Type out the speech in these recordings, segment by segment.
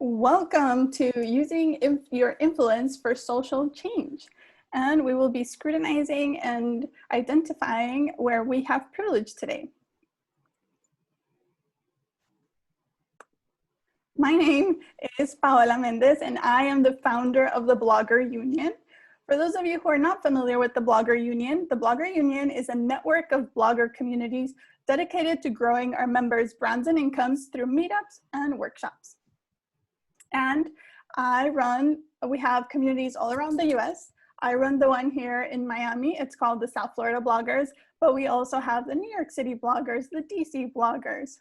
Welcome to Using Your Influence for Social Change. And we will be scrutinizing and identifying where we have privilege today. My name is Paola Mendez, and I am the founder of the Blogger Union. For those of you who are not familiar with the Blogger Union is a network of blogger communities dedicated to growing our members' brands and incomes through meetups and workshops. And we have communities all around the US. I run the one here in Miami. It's called the South Florida Bloggers, but we also have the New York City Bloggers, the DC Bloggers,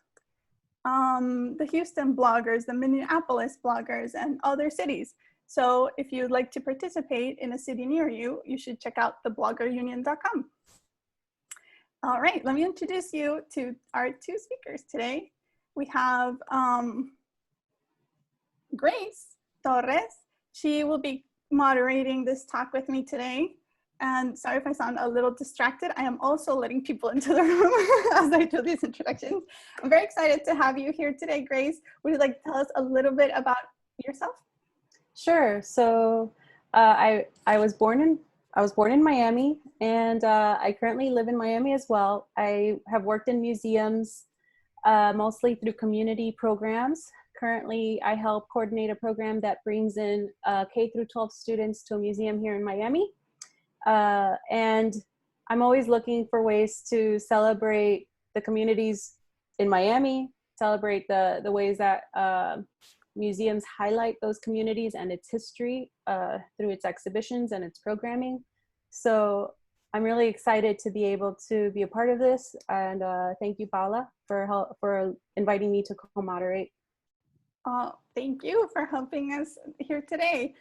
the Houston Bloggers, the Minneapolis Bloggers, and other cities. So if you'd like to participate in a city near you, you should check out thebloggerunion.com. All right, let me introduce you to our two speakers today. We have Grace Torres. She will be moderating this talk with me today. And sorry if I sound a little distracted. I am also letting people into the room as I do these introductions. I'm very excited to have you here today, Grace. Would you like to tell us a little bit about yourself? Sure. So I was born in Miami, and I currently live in Miami as well. I have worked in museums, mostly through community programs. Currently, I help coordinate a program that brings in K through 12 students to a museum here in Miami. And I'm always looking for ways to celebrate the communities in Miami, celebrate the ways that museums highlight those communities and its history through its exhibitions and its programming. So I'm really excited to be able to be a part of this. And thank you, Paula, for inviting me to co-moderate. Thank you for helping us here today.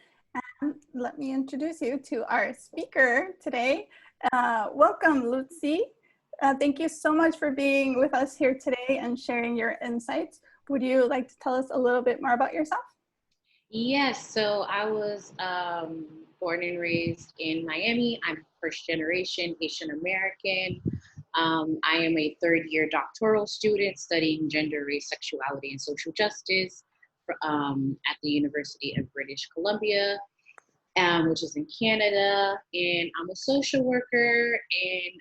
And let me introduce you to our speaker today. Welcome, Lutze. Thank you so much for being with us here today and sharing your insights. Would you like to tell us a little bit more about yourself? Yes, so I was born and raised in Miami. I'm first generation Haitian American. I am a third-year doctoral student studying gender, race, sexuality, and social justice at the University of British Columbia, which is in Canada. And I'm a social worker, and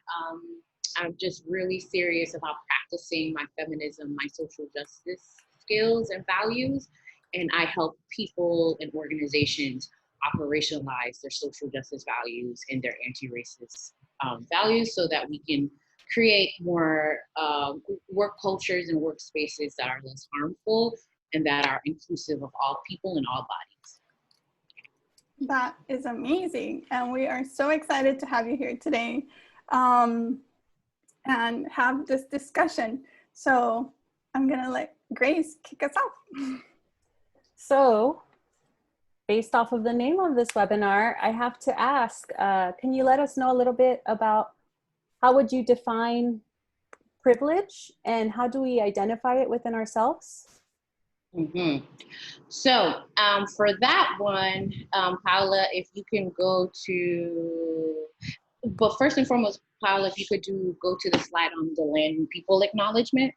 I'm just really serious about practicing my feminism, my social justice skills and values. And I help people and organizations operationalize their social justice values and their anti-racist values so that we can create more work cultures and workspaces that are less harmful and that are inclusive of all people and all bodies. That is amazing. And we are so excited to have you here today and have this discussion. So I'm gonna let Grace kick us off. So based off of the name of this webinar, I have to ask, can you let us know a little bit about how would you define privilege and how do we identify it within ourselves? Mm-hmm. So for that one, Paula, if you can go to, but first and foremost, Paula, if you could go to the slide on the land and people acknowledgement.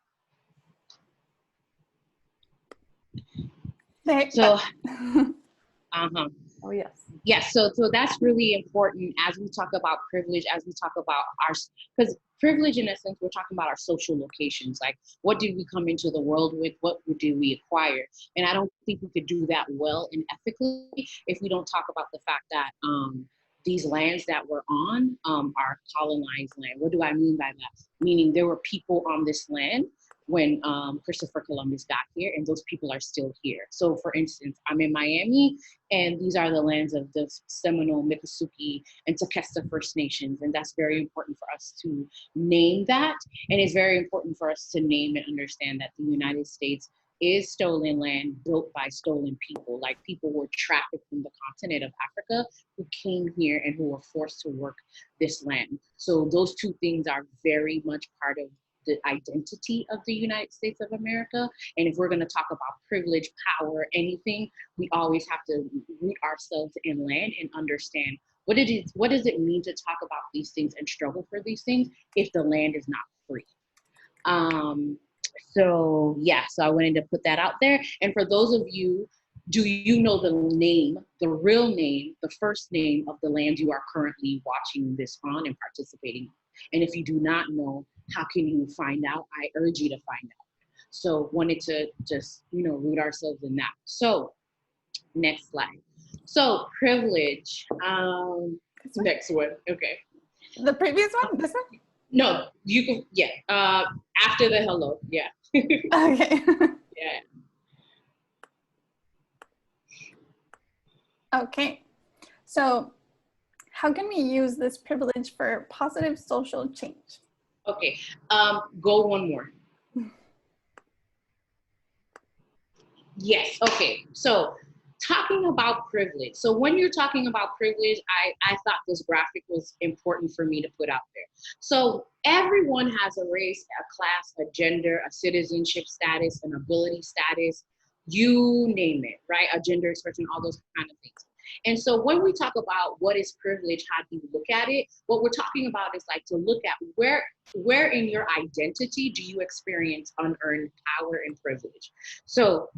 So, Oh, yes. Yes, so that's really important as we talk about privilege, as we talk about because privilege, in a sense, we're talking about our social locations. Like, what did we come into the world with? What did we acquire? And I don't think we could do that well and ethically if we don't talk about the fact that these lands that we're on are colonized land. What do I mean by that? Meaning there were people on this land when Christopher Columbus got here, and those people are still here. So for instance, I'm in Miami, and these are the lands of the Seminole, Miccosukee, and Tequesta First Nations, and that's very important for us to name that, and it's very important for us to name and understand that the United States is stolen land built by stolen people, like people were trafficked from the continent of Africa who came here and who were forced to work this land. So those two things are very much part of the identity of the United States of America. And if we're going to talk about privilege, power, anything, we always have to root ourselves in land and understand what does it mean to talk about these things and struggle for these things if the land is not free. So yeah, so I wanted to put that out there. And for those of you Do you know the name, the real name, the first name of the land you are currently watching this on and participating on? And if you do not know, how can you find out? I urge you to find out. So wanted to just, root ourselves in that. So next slide. So privilege. Next one. Okay. The previous one? This one? No, you can, yeah. After the hello, yeah. Okay. Yeah. Okay. So how can we use this privilege for positive social change? Okay. Go one more. Yes. Okay. So talking about privilege. So when you're talking about privilege, I thought this graphic was important for me to put out there. So everyone has a race, a class, a gender, a citizenship status, an ability status, you name it, right? A gender expression, all those kind of things. And so when we talk about what is privilege, how do you look at it? What we're talking about is like to look at where in your identity do you experience unearned power and privilege. So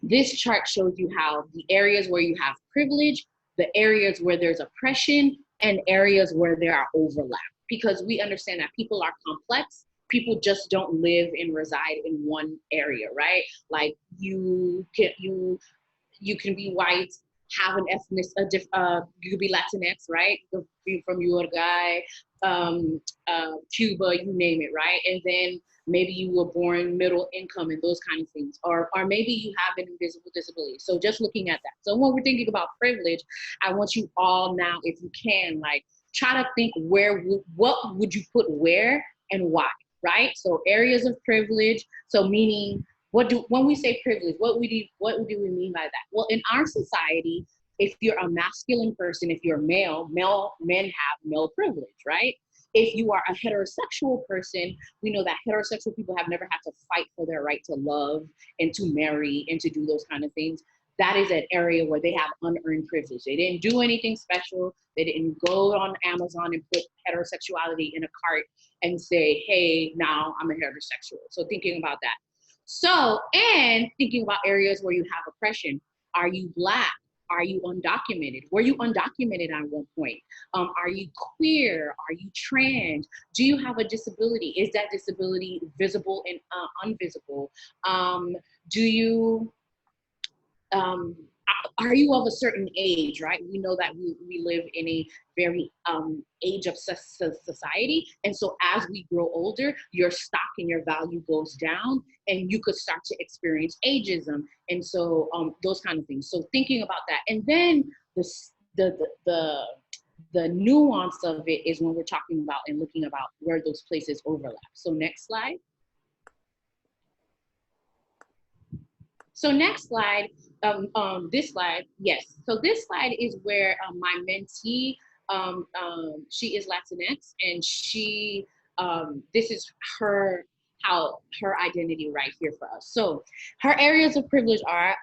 this chart shows you how the areas where you have privilege, the areas where there's oppression, and areas where there are overlap. Because we understand that people are complex. People just don't live and reside in one area, right? Like you can be white, have an ethnic, you could be Latinx, right? You could be from Uruguay, Cuba, you name it, right? And then maybe you were born middle income and those kind of things, or maybe you have an invisible disability. So just looking at that. So when we're thinking about privilege, I want you all now, if you can, like try to think what would you put where and why, right? So areas of privilege. So meaning, when we say privilege, what do we mean by that? Well, in our society, if you're a masculine person, if you're male, men have male privilege, right? If you are a heterosexual person, we know that heterosexual people have never had to fight for their right to love and to marry and to do those kind of things. That is an area where they have unearned privilege. They didn't do anything special. They didn't go on Amazon and put heterosexuality in a cart and say, hey, now I'm a heterosexual. So thinking about that. So, and thinking about areas where you have oppression. Are you Black? Are you undocumented? Were you undocumented at one point? Are you queer? Are you trans? Do you have a disability? Is that disability visible and invisible? Do you, are you of a certain age, right? We know that we live in a very age of society. And so as we grow older, your stock and your value goes down and you could start to experience ageism. And so those kind of things. So thinking about that. And then the nuance of it is when we're talking about and looking about where those places overlap. So next slide. So next slide, this slide, yes. So this slide is where my mentee, she is Latinx, and she, this is how her identity right here for us. So her areas of privilege are,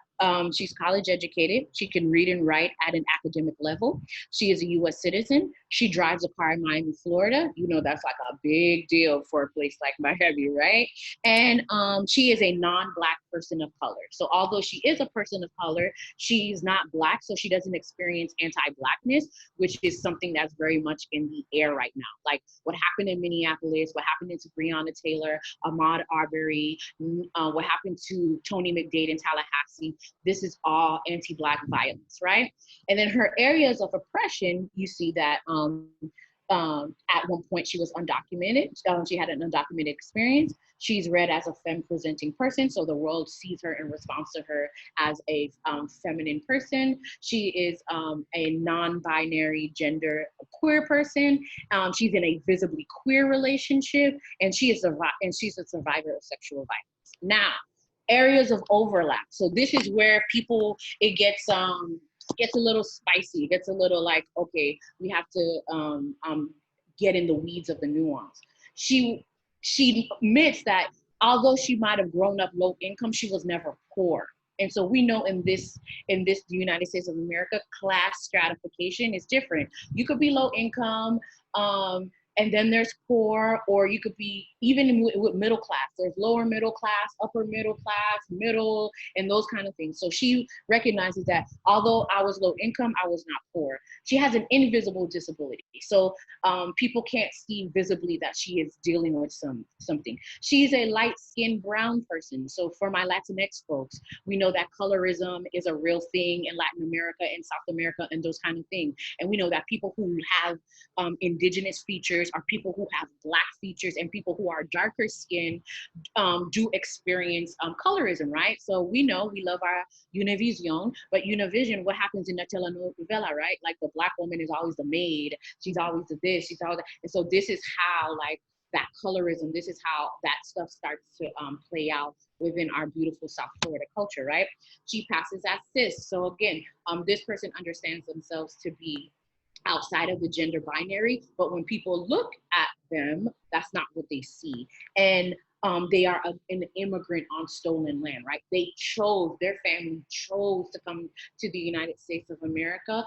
she's college educated. She can read and write at an academic level. She is a US citizen. She drives a car in Miami, Florida. You know, that's like a big deal for a place like Miami, right? And she is a non-Black person of color. So although she is a person of color, she's not Black, so she doesn't experience anti-Blackness, which is something that's very much in the air right now. Like what happened in Minneapolis, what happened to Breonna Taylor, Ahmaud Arbery, what happened to Tony McDade in Tallahassee. This is all anti-Black violence, right? And then her areas of oppression, you see that at one point she was undocumented. She had an undocumented experience. She's read as a femme-presenting person, so the world sees her and responds to her as a feminine person. She is a non-binary gender queer person. She's in a visibly queer relationship, and she's a survivor of sexual violence. Now, areas of overlap. So this is where it gets a little spicy. It gets a little like, okay, we have to get in the weeds of the nuance. She admits that although she might have grown up low income, she was never poor. And so we know in the United States of America, class stratification is different. You could be low income And then there's poor, or you could be even with middle class. There's lower middle class, upper middle class, middle, and those kind of things. So she recognizes that although I was low income, I was not poor. She has an invisible disability. So people can't see visibly that she is dealing with something. She's a light-skinned brown person. So for my Latinx folks, we know that colorism is a real thing in Latin America and South America and those kind of things. And we know that people who have indigenous features are people who have Black features, and people who are darker skinned do experience colorism, right? So we know we love our Univision, but Univision, what happens in the telenovela, right? Like the Black woman is always the maid, she's always the this, she's always that. And so this is how like that colorism, this is how that stuff starts to play out within our beautiful South Florida culture, right? She passes as cis. So again, this person understands themselves to be outside of the gender binary, but when people look at them, that's not what they see. And they are an immigrant on stolen land, right? Their family chose to come to the United States of America,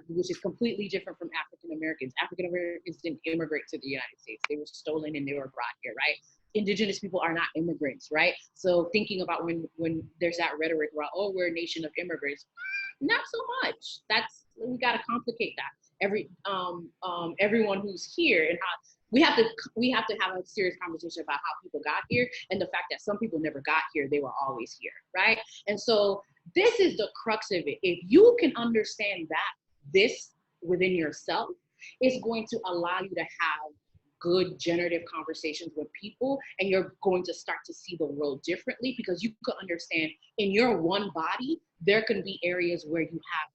which is completely different from African Americans. African Americans didn't immigrate to the United States. They were stolen and they were brought here, right? Indigenous people are not immigrants, right? So thinking about when there's that rhetoric where, oh, we're a nation of immigrants, not so much. We got to complicate that. Everyone who's here, and we have to have a serious conversation about how people got here, and the fact that some people never got here, they were always here, right? And so this is the crux of it. If you can understand this within yourself, it's going to allow you to have good generative conversations with people, and you're going to start to see the world differently, because you could understand in your one body, there can be areas where you have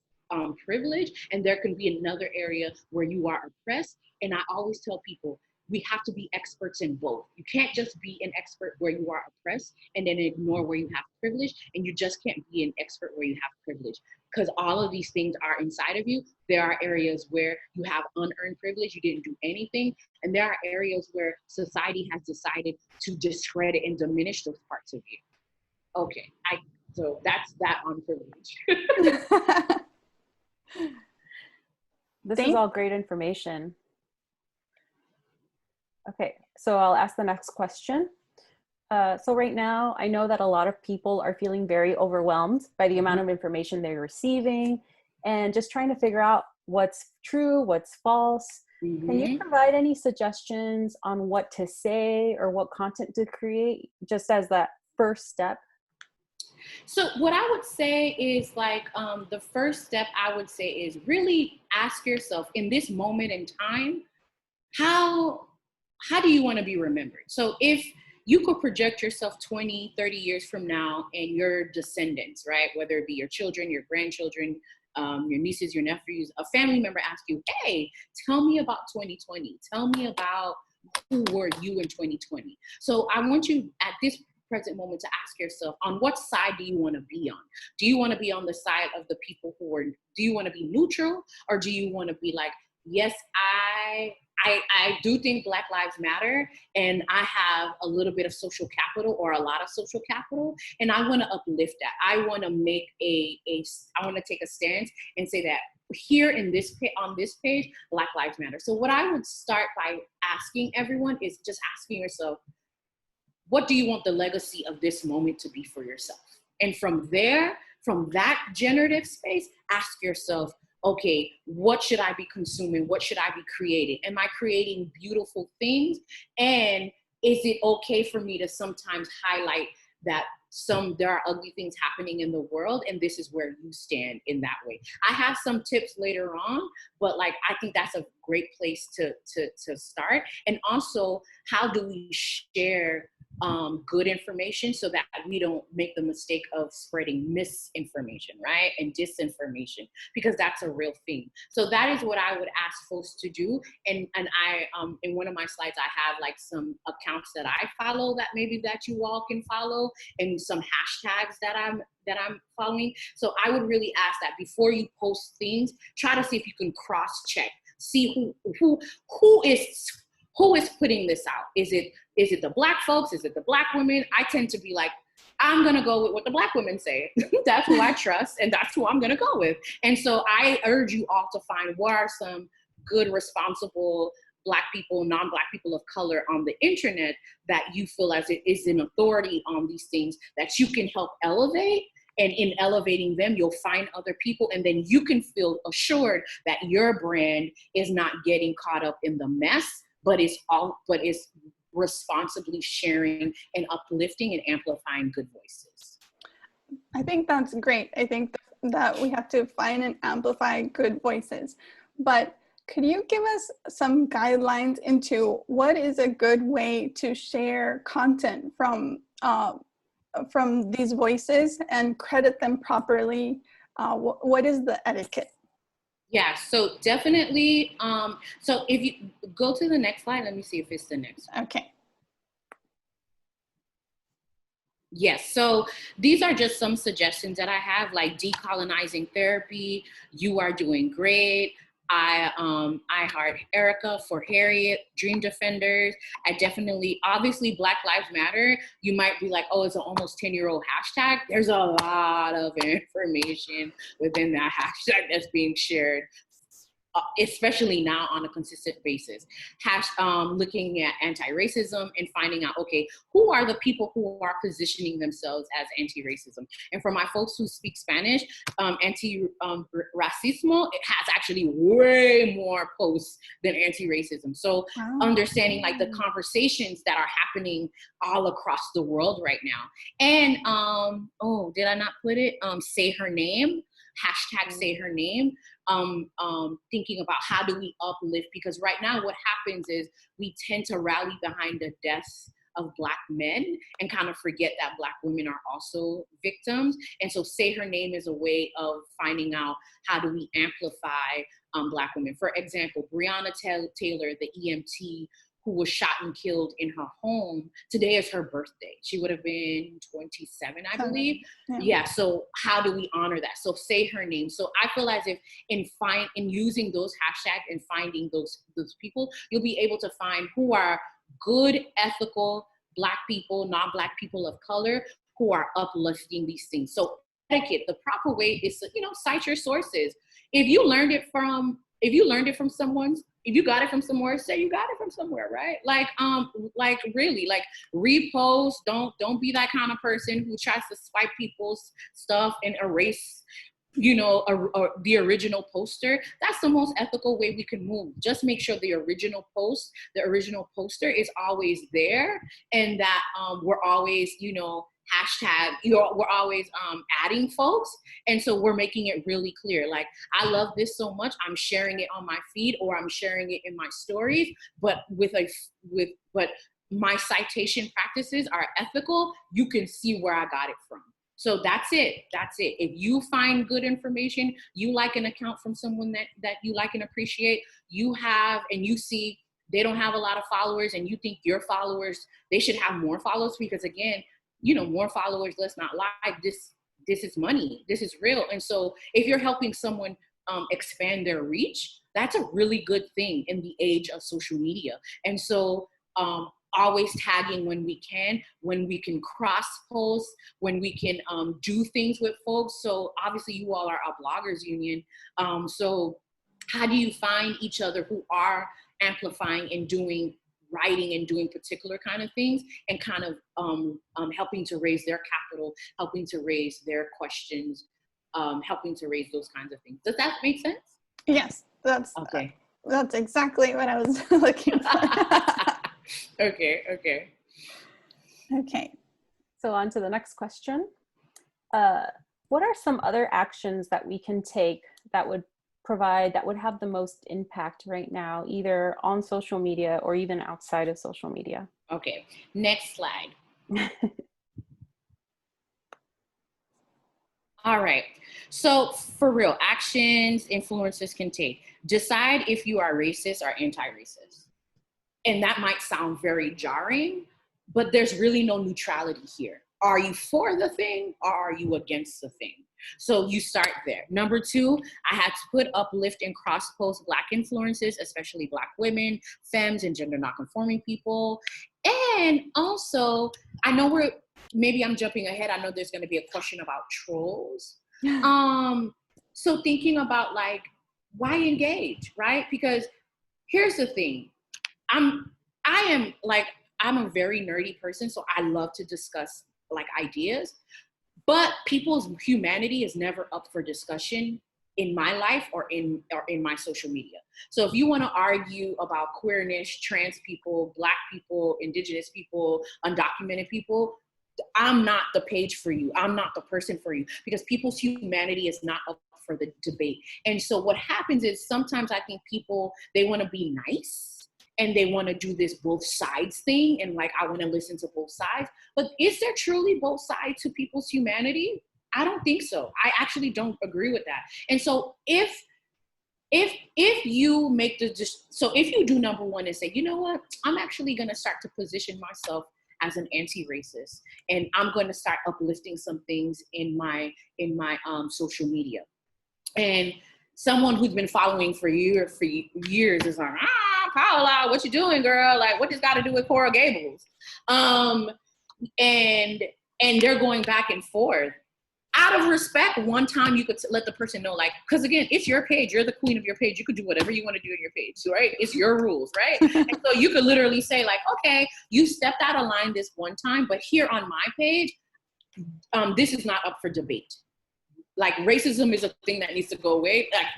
privilege, and there can be another area where you are oppressed. And I always tell people, we have to be experts in both. You can't just be an expert where you are oppressed and then ignore where you have privilege, and you just can't be an expert where you have privilege, because all of these things are inside of you. There are areas where you have unearned privilege, you didn't do anything, and there are areas where society has decided to discredit and diminish those parts of you. Okay, so that's that on privilege. This is all great information. Okay, so I'll ask the next question. So right now, I know that a lot of people are feeling very overwhelmed by the amount of information they're receiving and just trying to figure out what's true, what's false. Can you provide any suggestions on what to say or what content to create, just as that first step? So what I would say is like, the first step I would say is really ask yourself in this moment in time, how do you want to be remembered? So if you could project yourself 20, 30 years from now and your descendants, right? Whether it be your children, your grandchildren, your nieces, your nephews, a family member asks you, hey, tell me about 2020. Tell me about who were you in 2020. So I want you at this present moment to ask yourself, on what side do you want to be on? Do you want to be on the side of the people do you want to be neutral, or do you want to be like, yes, I do think Black Lives Matter, and I have a little bit of social capital or a lot of social capital, and I want to uplift that. I want to make I want to take a stance and say that here on this page, Black Lives Matter. So what I would start by asking everyone is just asking yourself, what do you want the legacy of this moment to be for yourself? And from there, from that generative space, ask yourself, okay, what should I be consuming? What should I be creating? Am I creating beautiful things? And is it okay for me to sometimes highlight that there are ugly things happening in the world, and this is where you stand in that way? I have some tips later on, but like, I think that's a great place to start. And also, how do we share good information so that we don't make the mistake of spreading misinformation, right? And disinformation, because that's a real thing. So that is what I would ask folks to do. And I, in one of my slides, I have like some accounts that I follow that you all can follow, and some hashtags that I'm following. So I would really ask that before you post things, try to see if you can cross check, see who is putting this out. Is it the Black folks? Is it the Black women? I tend to be like, I'm going to go with what the Black women say. That's who I trust, and that's who I'm going to go with. And so I urge you all to find what are some good, responsible Black people, non-Black people of color on the internet that you feel as it is an authority on these things that you can help elevate. And in elevating them, you'll find other people, and then you can feel assured that your brand is not getting caught up in the mess, but is responsibly sharing and uplifting and amplifying good voices. I think that's great. I think that we have to find and amplify good voices. But could you give us some guidelines into what is a good way to share content from these voices and credit them properly? What is the etiquette? Yeah, so definitely. So if you go to the next slide, let me see if it's the next one. Okay. Yes, so these are just some suggestions that I have, like decolonizing therapy. You are doing great. I heart Erica for Harriet, Dream Defenders. I definitely, obviously, Black Lives Matter. You might be like, oh, it's an almost 10-year-old hashtag. There's a lot of information within that hashtag that's being shared, especially now on a consistent basis. Looking at anti-racism and finding out, okay, who are the people who are positioning themselves as anti-racism? And for my folks who speak Spanish, anti-racismo, it has actually way more posts than anti-racism. So understanding like the conversations that are happening all across the world right now. And, oh, did I not put it? Say her name. Hashtag say her name. Thinking about how do we uplift, because right now what happens is we tend to rally behind the deaths of Black men and kind of forget that Black women are also victims. And so say her name is a way of finding out how do we amplify Black women. For example, Breonna Taylor, the EMT who was shot and killed in her home. Today is her birthday. She would have been 27, I believe. Yeah, so how do we honor that? So say her name. So I feel as if in using those hashtags and finding those people, you'll be able to find who are good, ethical Black people, non-Black people of color who are uplifting these things. So etiquette, the proper way is to, cite your sources. If you learned it from someone, if you got it from somewhere, say you got it from somewhere, right? Like really, like repost. Don't be that kind of person who tries to swipe people's stuff and erase, the original poster. That's the most ethical way we can move. Just make sure the original poster is always there, and that we're always, we're always adding folks. And so we're making it really clear, like, I love this so much, I'm sharing it on my feed or I'm sharing it in my stories, but but my citation practices are ethical. You can see where I got it from. So that's it. If you find good information, you like an account from someone that you like and appreciate, and you see they don't have a lot of followers and you think your followers, they should have more followers, because again, more followers, let's not lie, this is money, this is real. And so if you're helping someone expand their reach, that's a really good thing in the age of social media. And so always tagging when we can cross post, when we can do things with folks. So obviously you all are a bloggers union. So how do you find each other who are amplifying and writing and doing particular kind of things, and kind of helping to raise their capital, helping to raise their questions, helping to raise those kinds of things. Does that make sense? Yes, that's okay. That's exactly what I was looking for. Okay. So on to the next question. What are some other actions that we can take that would have the most impact right now, either on social media or even outside of social media? Okay, next slide. All right, so for real, actions influencers can take. Decide if you are racist or anti-racist. And that might sound very jarring, but there's really no neutrality here. Are you for the thing or are you against the thing? So you start there. Number 2, I had to put uplift and cross-post Black influences, especially Black women, femmes, and gender non-conforming people. And also, I know maybe I'm jumping ahead. I know there's going to be a question about trolls. So thinking about, like, why engage, right? Because here's the thing. I'm a very nerdy person, so I love to discuss like ideas, but people's humanity is never up for discussion in my life or in my social media. So if you want to argue about queerness, trans people, Black people, indigenous people, undocumented people, I'm not the page for you. I'm not the person for you, because people's humanity is not up for the debate. And so what happens is sometimes I think people, they want to be nice and they want to do this both sides thing. And like, I want to listen to both sides, but is there truly both sides to people's humanity? I don't think so. I actually don't agree with that. And so if you make if you do number one and say, you know what, I'm actually going to start to position myself as an anti-racist, and I'm going to start uplifting some things in my social media. And someone who's been following for years is like, Paola, what you doing, girl? Like, what this got to do with Coral Gables? And they're going back and forth. Out of respect, one time you could let the person know, like, because again, it's your page, you're the queen of your page, you could do whatever you want to do in your page, right? It's your rules, right? And so you could literally say like, okay, you stepped out of line this one time, but here on my page, this is not up for debate. Like, racism is a thing that needs to go away. Like,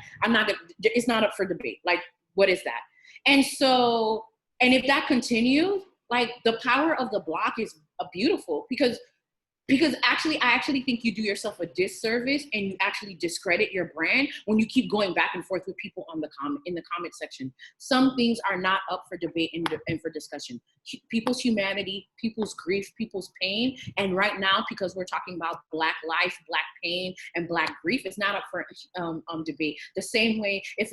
it's not up for debate. Like, what is that? And so, and if that continues, like, the power of the block is beautiful, because I actually think you do yourself a disservice and you actually discredit your brand when you keep going back and forth with people in the comment section. Some things are not up for debate and for discussion. People's humanity, people's grief, people's pain. And right now, because we're talking about Black life, Black pain, and Black grief, it's not up for debate. The same way if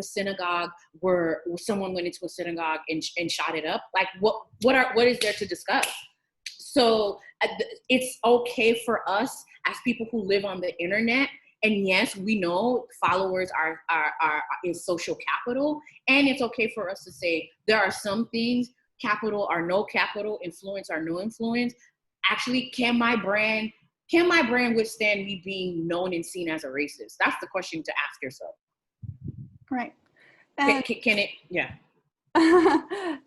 someone went into a synagogue and shot it up, like what is there to discuss? So it's okay for us as people who live on the internet. And yes, we know followers is social capital. And it's okay for us to say there are some things, capital or no capital, influence or no influence. Actually, can my brand withstand me being known and seen as a racist? That's the question to ask yourself. Right. Can it? Yeah.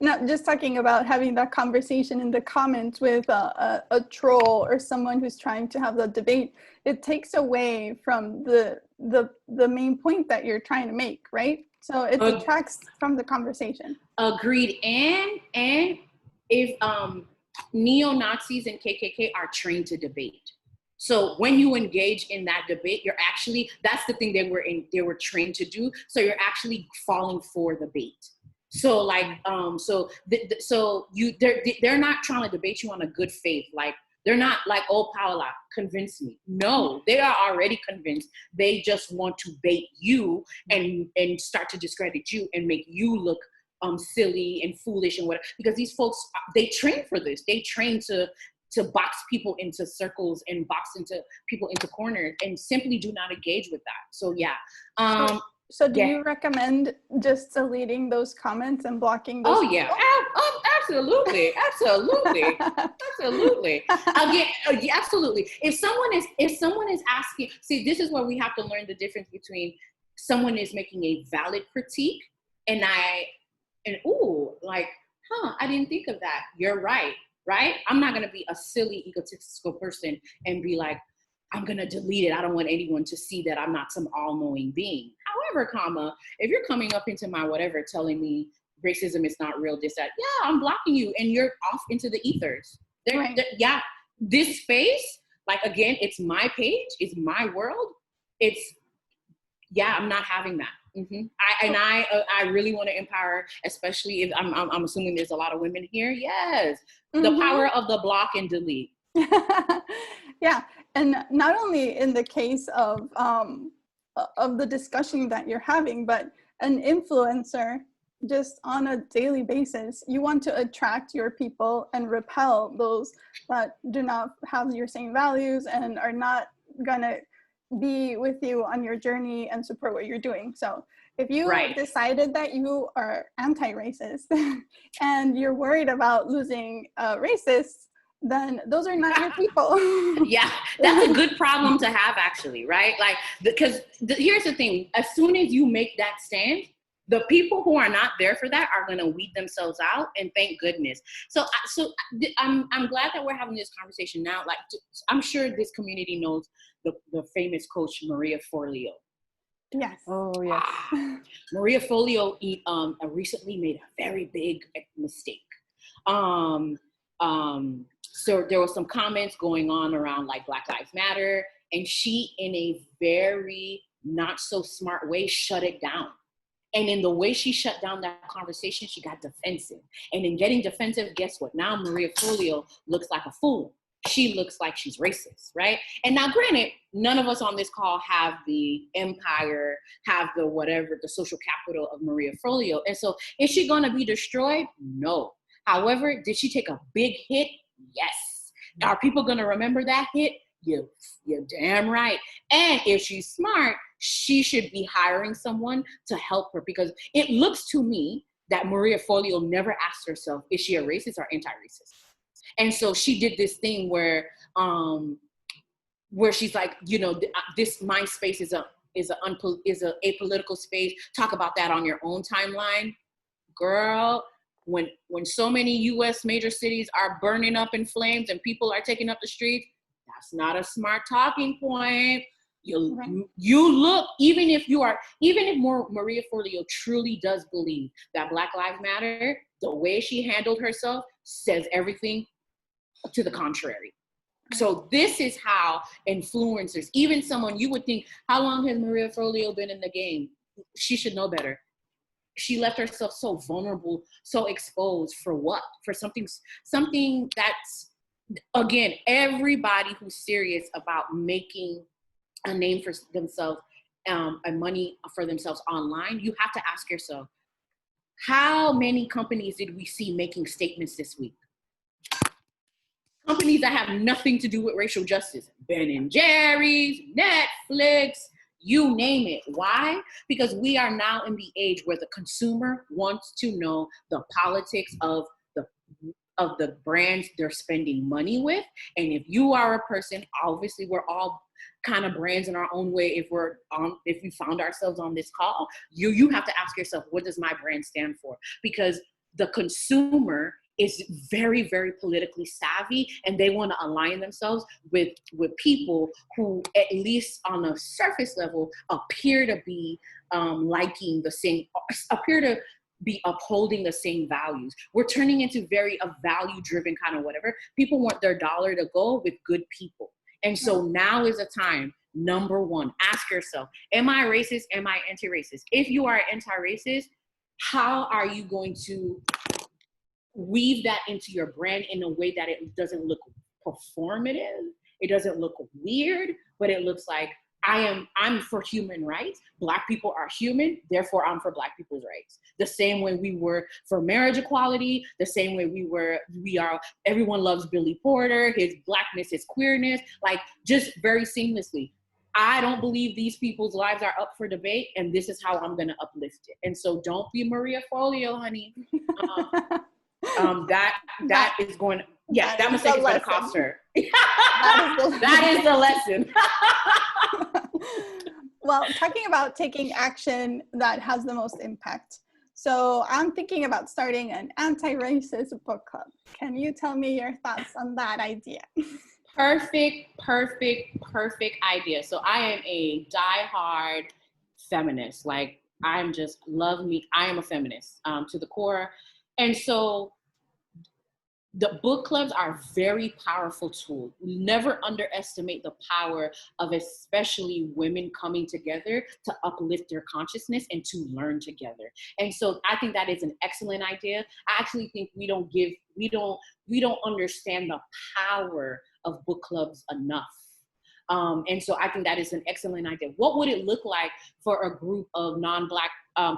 Not just talking about having that conversation in the comments with a troll or someone who's trying to have the debate. It takes away from the main point that you're trying to make, right? So it detracts from the conversation. Agreed. And if neo-Nazis and KKK are trained to debate. So when you engage in that debate, that's the thing they were trained to do. So you're actually falling for the bait. So like, they're not trying to debate you on a good faith. Like, they're not like, oh, Paola, convince me. No, they are already convinced. They just want to bait you and start to discredit you and make you look silly and foolish and whatever. Because these folks, they train for this. They train to box people into circles and box people into corners, and simply do not engage with that. So yeah. So do you recommend just deleting those comments and blocking those people? Yeah. Absolutely. Absolutely. Again, absolutely. If someone is asking, see, this is where we have to learn the difference between someone is making a valid critique I didn't think of that. You're right? I'm not going to be a silly, egotistical person and be like, I'm going to delete it. I don't want anyone to see that I'm not some all-knowing being. However, if you're coming up into my whatever telling me racism is not real, this, that, yeah, I'm blocking you and you're off into the ethers. Yeah, this space, like, again, it's my page, it's my world. I'm not having that. Mm-hmm. I really want to empower, especially if I'm assuming there's a lot of women here. Yes, the power of the block and delete. Yeah, and not only in the case of the discussion that you're having, but an influencer, just on a daily basis, you want to attract your people and repel those that do not have your same values and are not gonna be with you on your journey and support what you're doing. So if you decided that you are anti-racist and you're worried about losing racists, then those are not your people. Yeah, that's a good problem to have, actually, right? Like, because here's the thing: as soon as you make that stand, The people who are not there for that are going to weed themselves out, and thank goodness. So I'm glad that we're having this conversation now. Like, I'm sure this community knows the famous coach Maria Forleo. Yes. Oh, yes. Maria Forleo recently made a very big mistake. So there was some comments going on around like Black Lives Matter, and she, in a very not so smart way, shut it down. And in the way she shut down that conversation, she got defensive. And in getting defensive, guess what? Now Maria Forleo looks like a fool. She looks like she's racist, right? And now, granted, none of us on this call have the empire, have the whatever, the social capital of Maria Forleo. And so is she going to be destroyed? No. However, did she take a big hit? Yes. Are people going to remember that hit? You're damn right. And if she's smart, she should be hiring someone to help her, because it looks to me that Maria Forleo never asked herself, is she a racist or anti-racist? And so she did this thing where she's like, you know, this mind space is a apolitical space. Talk about that on your own timeline. Girl, when so many US major cities are burning up in flames and people are taking up the streets, that's not a smart talking point. You look, even if Maria Forleo truly does believe that Black Lives Matter, the way she handled herself says everything to the contrary. So this is how influencers, even someone you would think, how long has Maria Forleo been in the game? She should know better. She left herself so vulnerable, so exposed for what? For something that's, again, everybody who's serious about making a name for themselves and money for themselves online, you have to ask yourself, how many companies did we see making statements this week? Companies that have nothing to do with racial justice. Ben & Jerry's, Netflix, you name it. Why? Because we are now in the age where the consumer wants to know the politics of the brands they're spending money with. And if you are a person, obviously we're all kind of brands in our own way. If we found ourselves on this call, you have to ask yourself, what does my brand stand for? Because the consumer is very, very politically savvy, and they want to align themselves with people who, at least on a surface level, appear to be liking the same, appear to be upholding the same values. We're turning into a value-driven kind of whatever. People want their dollar to go with good people. And so now is the time, number one, ask yourself, am I racist? Am I anti-racist? If you are anti-racist, how are you going to weave that into your brand in a way that it doesn't look performative, it doesn't look weird, but it looks like I'm for human rights. Black people are human, therefore I'm for Black people's rights. The same way we were for marriage equality, the same way we are, everyone loves Billy Porter, his Blackness is queerness, like just very seamlessly. I don't believe these people's lives are up for debate, and this is how I'm gonna uplift it. And so don't be Maria Forleo, honey. That is going, yeah, that mistake is going to cost her. That is the lesson. Well, talking about taking action that has the most impact. So I'm thinking about starting an anti-racist book club. Can you tell me your thoughts on that idea? Perfect idea. So I am a diehard feminist. Like, I'm just love me. I am a feminist to the core. And so the book clubs are a very powerful tool. Never underestimate the power of especially women coming together to uplift their consciousness and to learn together. And so I think that is an excellent idea. I actually think we don't understand the power of book clubs enough. And so I think that is an excellent idea. What would it look like for a group of non-Black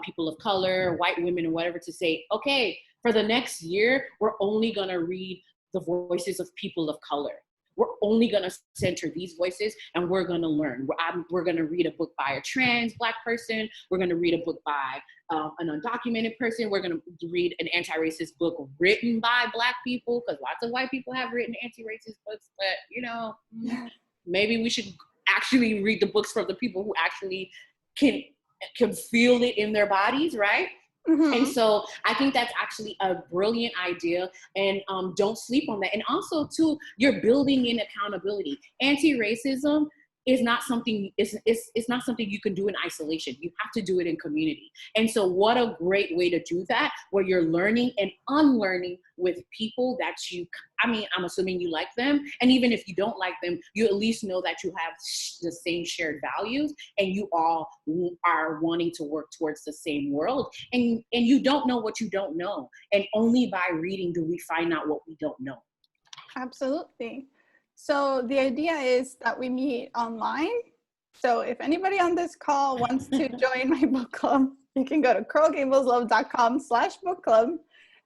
people of color, white women, or whatever, to say, okay, for the next year, we're only going to read the voices of people of color. We're only going to center these voices, and we're going to learn. We're going to read a book by a trans Black person. We're going to read a book by an undocumented person. We're going to read an anti-racist book written by Black people, because lots of white people have written anti-racist books, but maybe we should actually read the books from the people who actually can can feel it in their bodies, right? Mhm. And so I think that's actually a brilliant idea, and don't sleep on that. And also too, you're building in accountability. Anti-racism is not something, it's not something you can do in isolation. You have to do it in community. And so what a great way to do that, where you're learning and unlearning with people that I'm assuming you like them. And even if you don't like them, you at least know that you have the same shared values, and you all are wanting to work towards the same world. And you don't know what you don't know. And only by reading do we find out what we don't know. Absolutely. So the idea is that we meet online. So if anybody on this call wants to join my book club, you can go to coralgableslove.com/book club,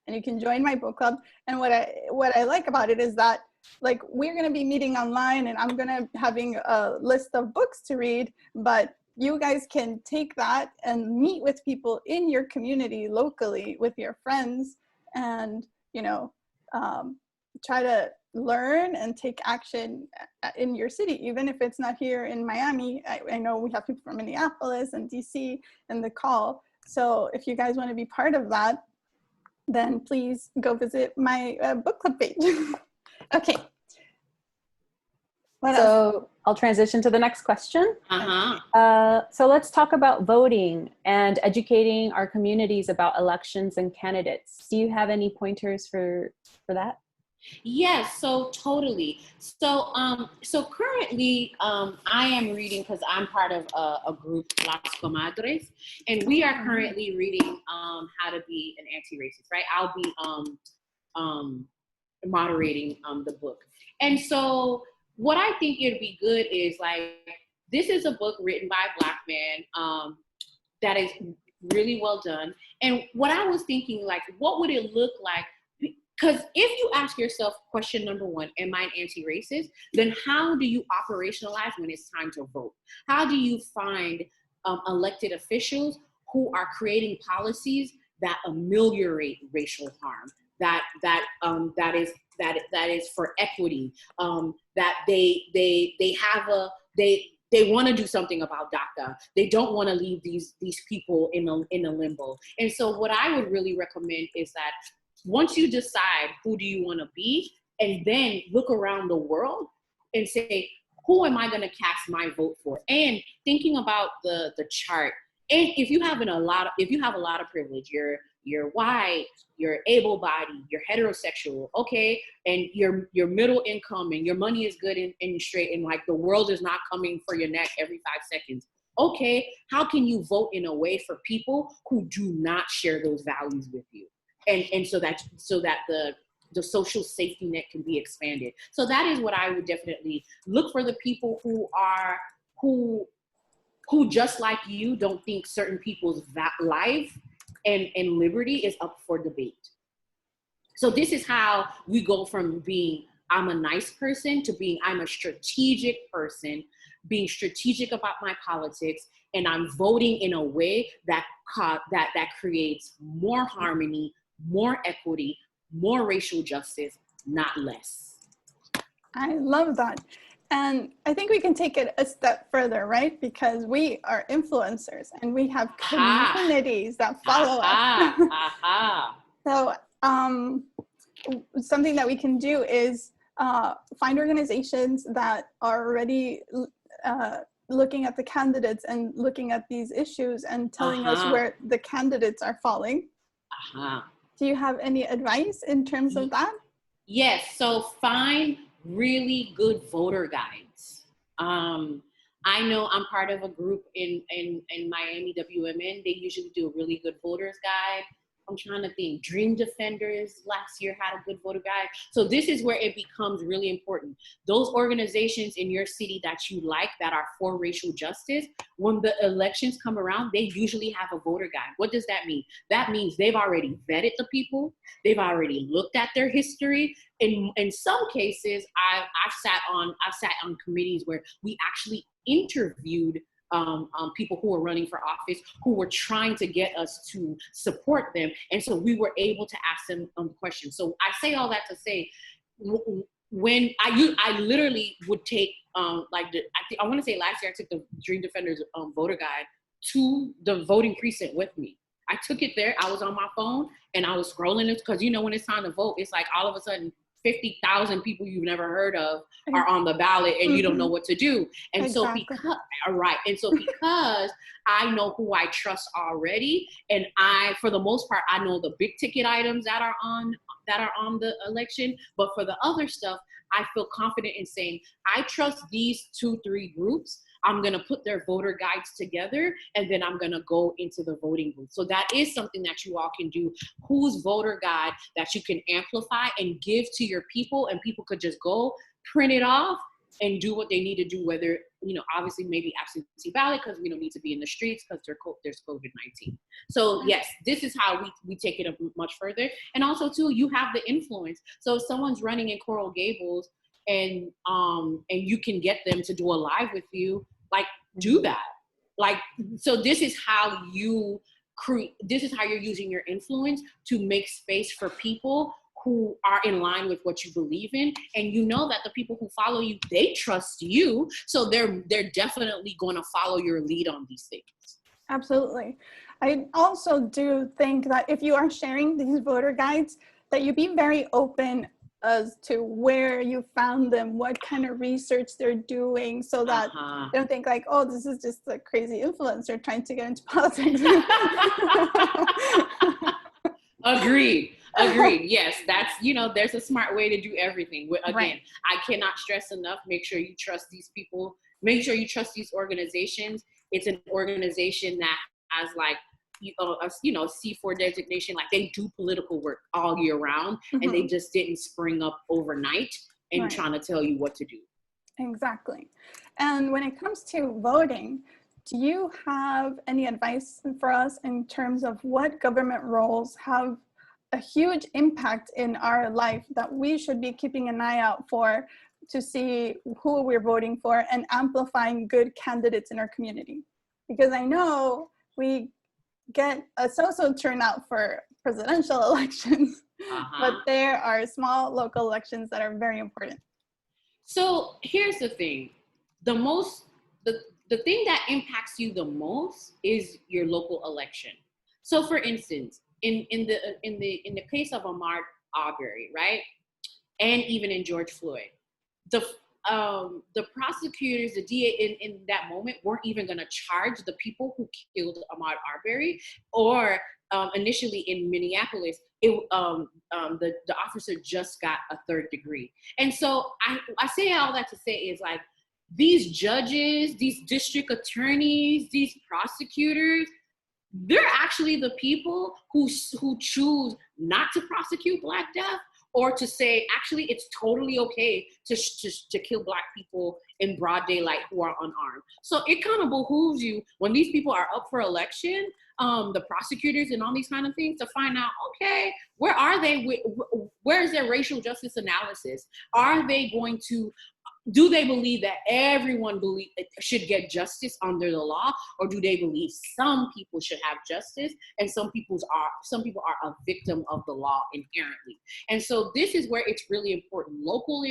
and you can join my book club. And what I like about it is that, like, we're going to be meeting online, and I'm going to having a list of books to read, but you guys can take that and meet with people in your community locally with your friends, and, you know, try to learn and take action in your city, even if it's not here in Miami. I know we have people from Minneapolis and DC in the call. So if you guys want to be part of that, then please go visit my book club page. Okay. What else? So I'll transition to the next question. Uh-huh. So let's talk about voting and educating our communities about elections and candidates. Do you have any pointers for that? Yes, so totally. So currently, I am reading, because I'm part of a group, Las Comadres, and we are currently reading How to Be an Anti-Racist, right? I'll be moderating the book. And so what I think it'd be good is, like, this is a book written by a Black man that is really well done. And what I was thinking, like, what would it look like? Because if you ask yourself question number one, am I an anti-racist? Then how do you operationalize when it's time to vote? How do you find elected officials who are creating policies that ameliorate racial harm, that is for equity, that they want to do something about DACA. They don't want to leave these people in a limbo. And so what I would really recommend is that once you decide who do you want to be, and then look around the world and say, who am I going to cast my vote for? And thinking about the chart. And if you have a lot of privilege, you're white, you're able-bodied, you're heterosexual, okay, and you're middle income, and your money is good and straight, and like the world is not coming for your neck every 5 seconds. Okay, how can you vote in a way for people who do not share those values with you? And so that the social safety net can be expanded. So that is what I would definitely look for, the people who just like you don't think certain people's life and liberty is up for debate. So this is how we go from being I'm a nice person to being I'm a strategic person, being strategic about my politics, and I'm voting in a way that creates more harmony, more equity, more racial justice, not less. I love that. And I think we can take it a step further, right? Because we are influencers and we have communities that follow us. So something that we can do is find organizations that are already looking at the candidates and looking at these issues and telling us where the candidates are falling. Do you have any advice in terms of that? Yes. So find really good voter guides. I know I'm part of a group in Miami, WMN. They usually do a really good voters guide. I'm trying to think. Dream Defenders last year had a good voter guide. So this is where it becomes really important. Those organizations in your city that you like that are for racial justice, when the elections come around, they usually have a voter guide. What does that mean? That means they've already vetted the people. They've already looked at their history. In some cases, I've sat on committees where we actually interviewed people who were running for office, who were trying to get us to support them. And so we were able to ask them questions. So I say all that to say, when I literally would take, I want to say last year I took the Dream Defenders voter guide to the voting precinct with me. I took it there. I was on my phone and I was scrolling it because, you know, when it's time to vote, it's like all of a sudden 50,000 people you've never heard of are on the ballot and you don't know what to do. And Exactly. so because I know who I trust already, and for the most part, I know the big ticket items that are on the election, but for the other stuff, I feel confident in saying, I trust these 2-3 groups. I'm going to put their voter guides together, and then I'm going to go into the voting booth. So that is something that you all can do. Whose voter guide that you can amplify and give to your people, and people could just go print it off and do what they need to do, whether, you know, obviously maybe absentee ballot because we don't need to be in the streets because there's COVID-19. So yes, this is how we take it up much further. And also too, you have the influence. So if someone's running in Coral Gables and you can get them to do a live with you, like, do that. Like, so this is how you're using your influence to make space for people who are in line with what you believe in, and you know that the people who follow you, they trust you, so they're definitely going to follow your lead on these things. Absolutely. I also do think that if you are sharing these voter guides, that you be very open as to where you found them, what kind of research they're doing, so that they don't think like, oh, this is just a crazy influencer trying to get into politics. Agreed. Yes, that's, you know, there's a smart way to do everything. Again, right. I cannot stress enough, make sure you trust these people. Make sure you trust these organizations. It's an organization that has like, you know, C4 designation, like they do political work all year round, and they just didn't spring up overnight and trying to tell you what to do. Exactly. And when it comes to voting, do you have any advice for us in terms of what government roles have a huge impact in our life that we should be keeping an eye out for to see who we're voting for and amplifying good candidates in our community? Because I know we get a so-so turnout for presidential elections, but there are small local elections that are very important. So here's the thing. The thing that impacts you the most is your local election. So for instance, in the case of Ahmaud Arbery, right? And even in George Floyd, the prosecutors, the DA in that moment weren't even going to charge the people who killed Ahmaud Arbery, or initially in Minneapolis, the officer just got a 3rd degree. And so I say all that to say is like, these judges, these district attorneys, these prosecutors, they're actually the people who choose not to prosecute Black death, or to say, actually, it's totally okay to kill Black people in broad daylight who are unarmed. So it kind of behooves you when these people are up for election, the prosecutors and all these kind of things, to find out, okay, where are they? Where is their racial justice analysis? Are they going to, do they believe that everyone should get justice under the law, or do they believe some people should have justice and some people are a victim of the law inherently? And so this is where it's really important. Local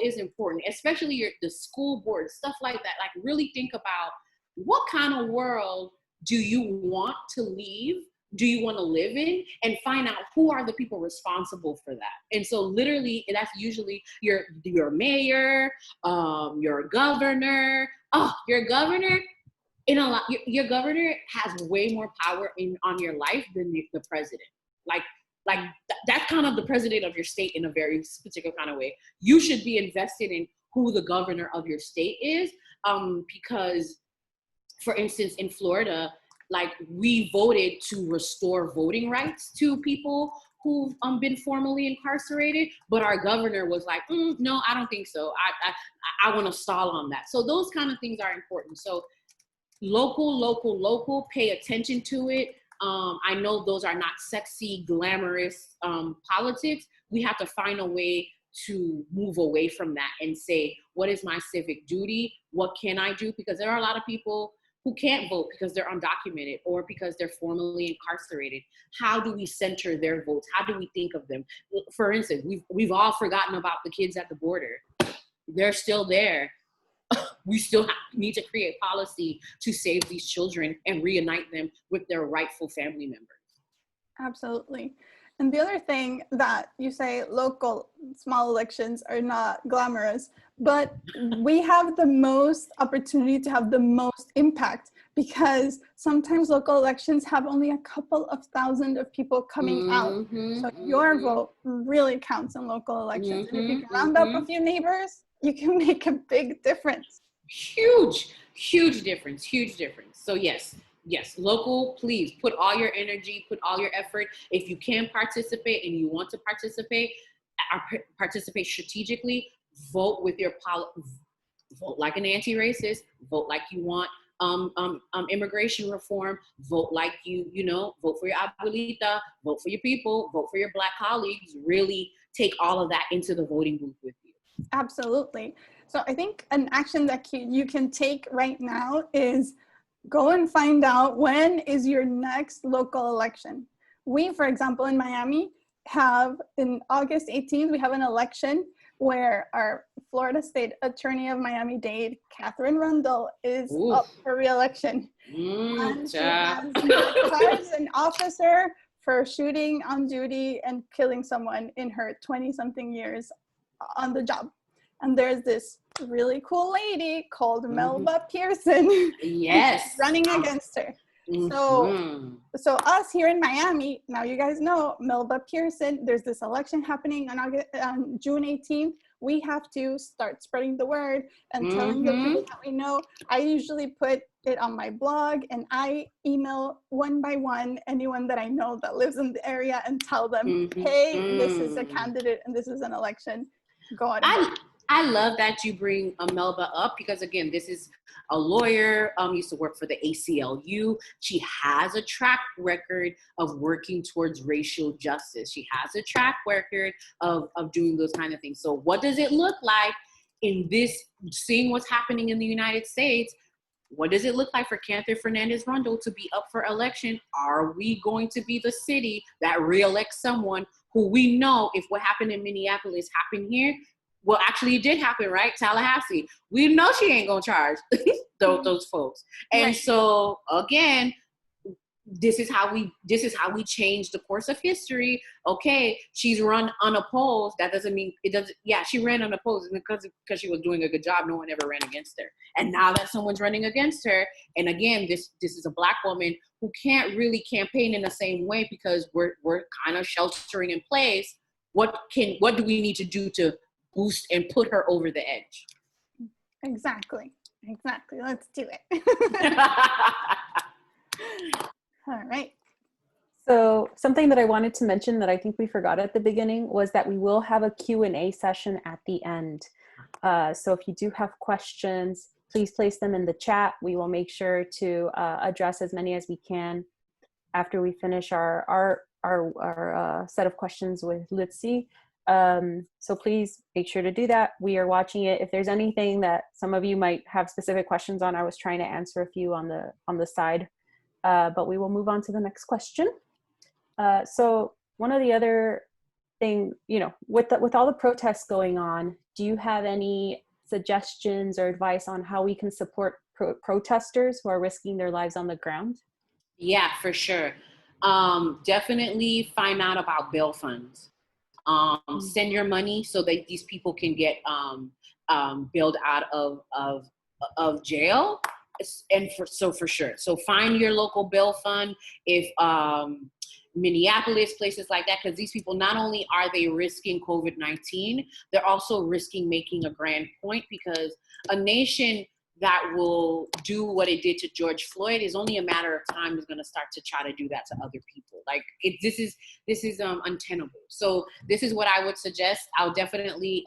is important, especially the school board, stuff like that. Like, really think about, what kind of world do you want to leave? Do you want to live in? And find out who are the people responsible for that. And so literally, that's usually your mayor, your governor. Your governor, your governor has way more power on your life than the president. Like that's kind of the president of your state in a very particular kind of way. You should be invested in who the governor of your state is, because, for instance, in Florida, like, we voted to restore voting rights to people who've been formerly incarcerated, but our governor was like, no, I don't think so. I want to stall on that. So those kind of things are important. So local, pay attention to it. I know those are not sexy, glamorous politics. We have to find a way to move away from that and say, what is my civic duty? What can I do? Because there are a lot of people who can't vote because they're undocumented or because they're formerly incarcerated. How do we center their votes? How do we think of them? For instance, we've all forgotten about the kids at the border. They're still there. we still need to create policy to save these children and reunite them with their rightful family members. Absolutely. And the other thing that you say, local small elections are not glamorous, but we have the most opportunity to have the most impact, because sometimes local elections have only a couple of thousand of people coming out. So your vote really counts in local elections. And if you can round up a few neighbors, you can make a big difference. Huge difference. So yes, local, please put all your energy, put all your effort. If you can participate and you want to participate strategically, vote with your vote like an anti-racist, vote like you want immigration reform, vote like vote for your abuelita, vote for your people, vote for your Black colleagues. Really take all of that into the voting booth with you. Absolutely. So I think an action that you can take right now is go and find out when is your next local election. We, for example, in Miami, have in August 18th, we have an election where our Florida State Attorney of Miami-Dade, Catherine Rundle, is up for re-election. And she has charged an officer for shooting on duty and killing someone in her 20-something years on the job. And there's this really cool lady called Melba Pearson. Yes. Running against her. So us here in Miami, now you guys know Melba Pearson, there's this election happening on June 18th. We have to start spreading the word and telling the people that we know. I usually put it on my blog, and I email one by one anyone that I know that lives in the area and tell them, hey, this is a candidate and this is an election. Go out and vote. I love that you bring Melba up, because again, this is a lawyer, used to work for the ACLU. She has a track record of working towards racial justice. She has a track record of doing those kind of things. So what does it look like in this, seeing what's happening in the United States? What does it look like for Catherine Fernandez Rundle to be up for election? Are we going to be the city that reelects someone who we know, if what happened in Minneapolis happened here? Well, actually, it did happen, right? Tallahassee. We know she ain't gonna charge those folks. And so again, this is how we change the course of history. Okay, she's run unopposed. That doesn't mean it doesn't. Yeah, she ran unopposed because she was doing a good job. No one ever ran against her. And now that someone's running against her, and again, this is a Black woman who can't really campaign in the same way because we're kind of sheltering in place. What do we need to do to boost and put her over the edge? Exactly. Let's do it. All right. So something that I wanted to mention that I think we forgot at the beginning was that we will have a Q&A session at the end. So if you do have questions, please place them in the chat. We will make sure to address as many as we can after we finish our set of questions with Lutze. So please make sure to do that. We are watching it. If there's anything that some of you might have specific questions on, I was trying to answer a few on the side, but we will move on to the next question. So one of the other thing, with all the protests going on, do you have any suggestions or advice on how we can support protesters who are risking their lives on the ground? Yeah, for sure. Definitely find out about bail funds. Send your money so that these people can get bailed out of jail. And for sure. So find your local bail fund. If Minneapolis, places like that, because these people, not only are they risking COVID-19, they're also risking making a grand point, because a nation that will do what it did to George Floyd is only a matter of time is going to start to try to do that to other people. Like this is untenable. So this is what I would suggest. I'll definitely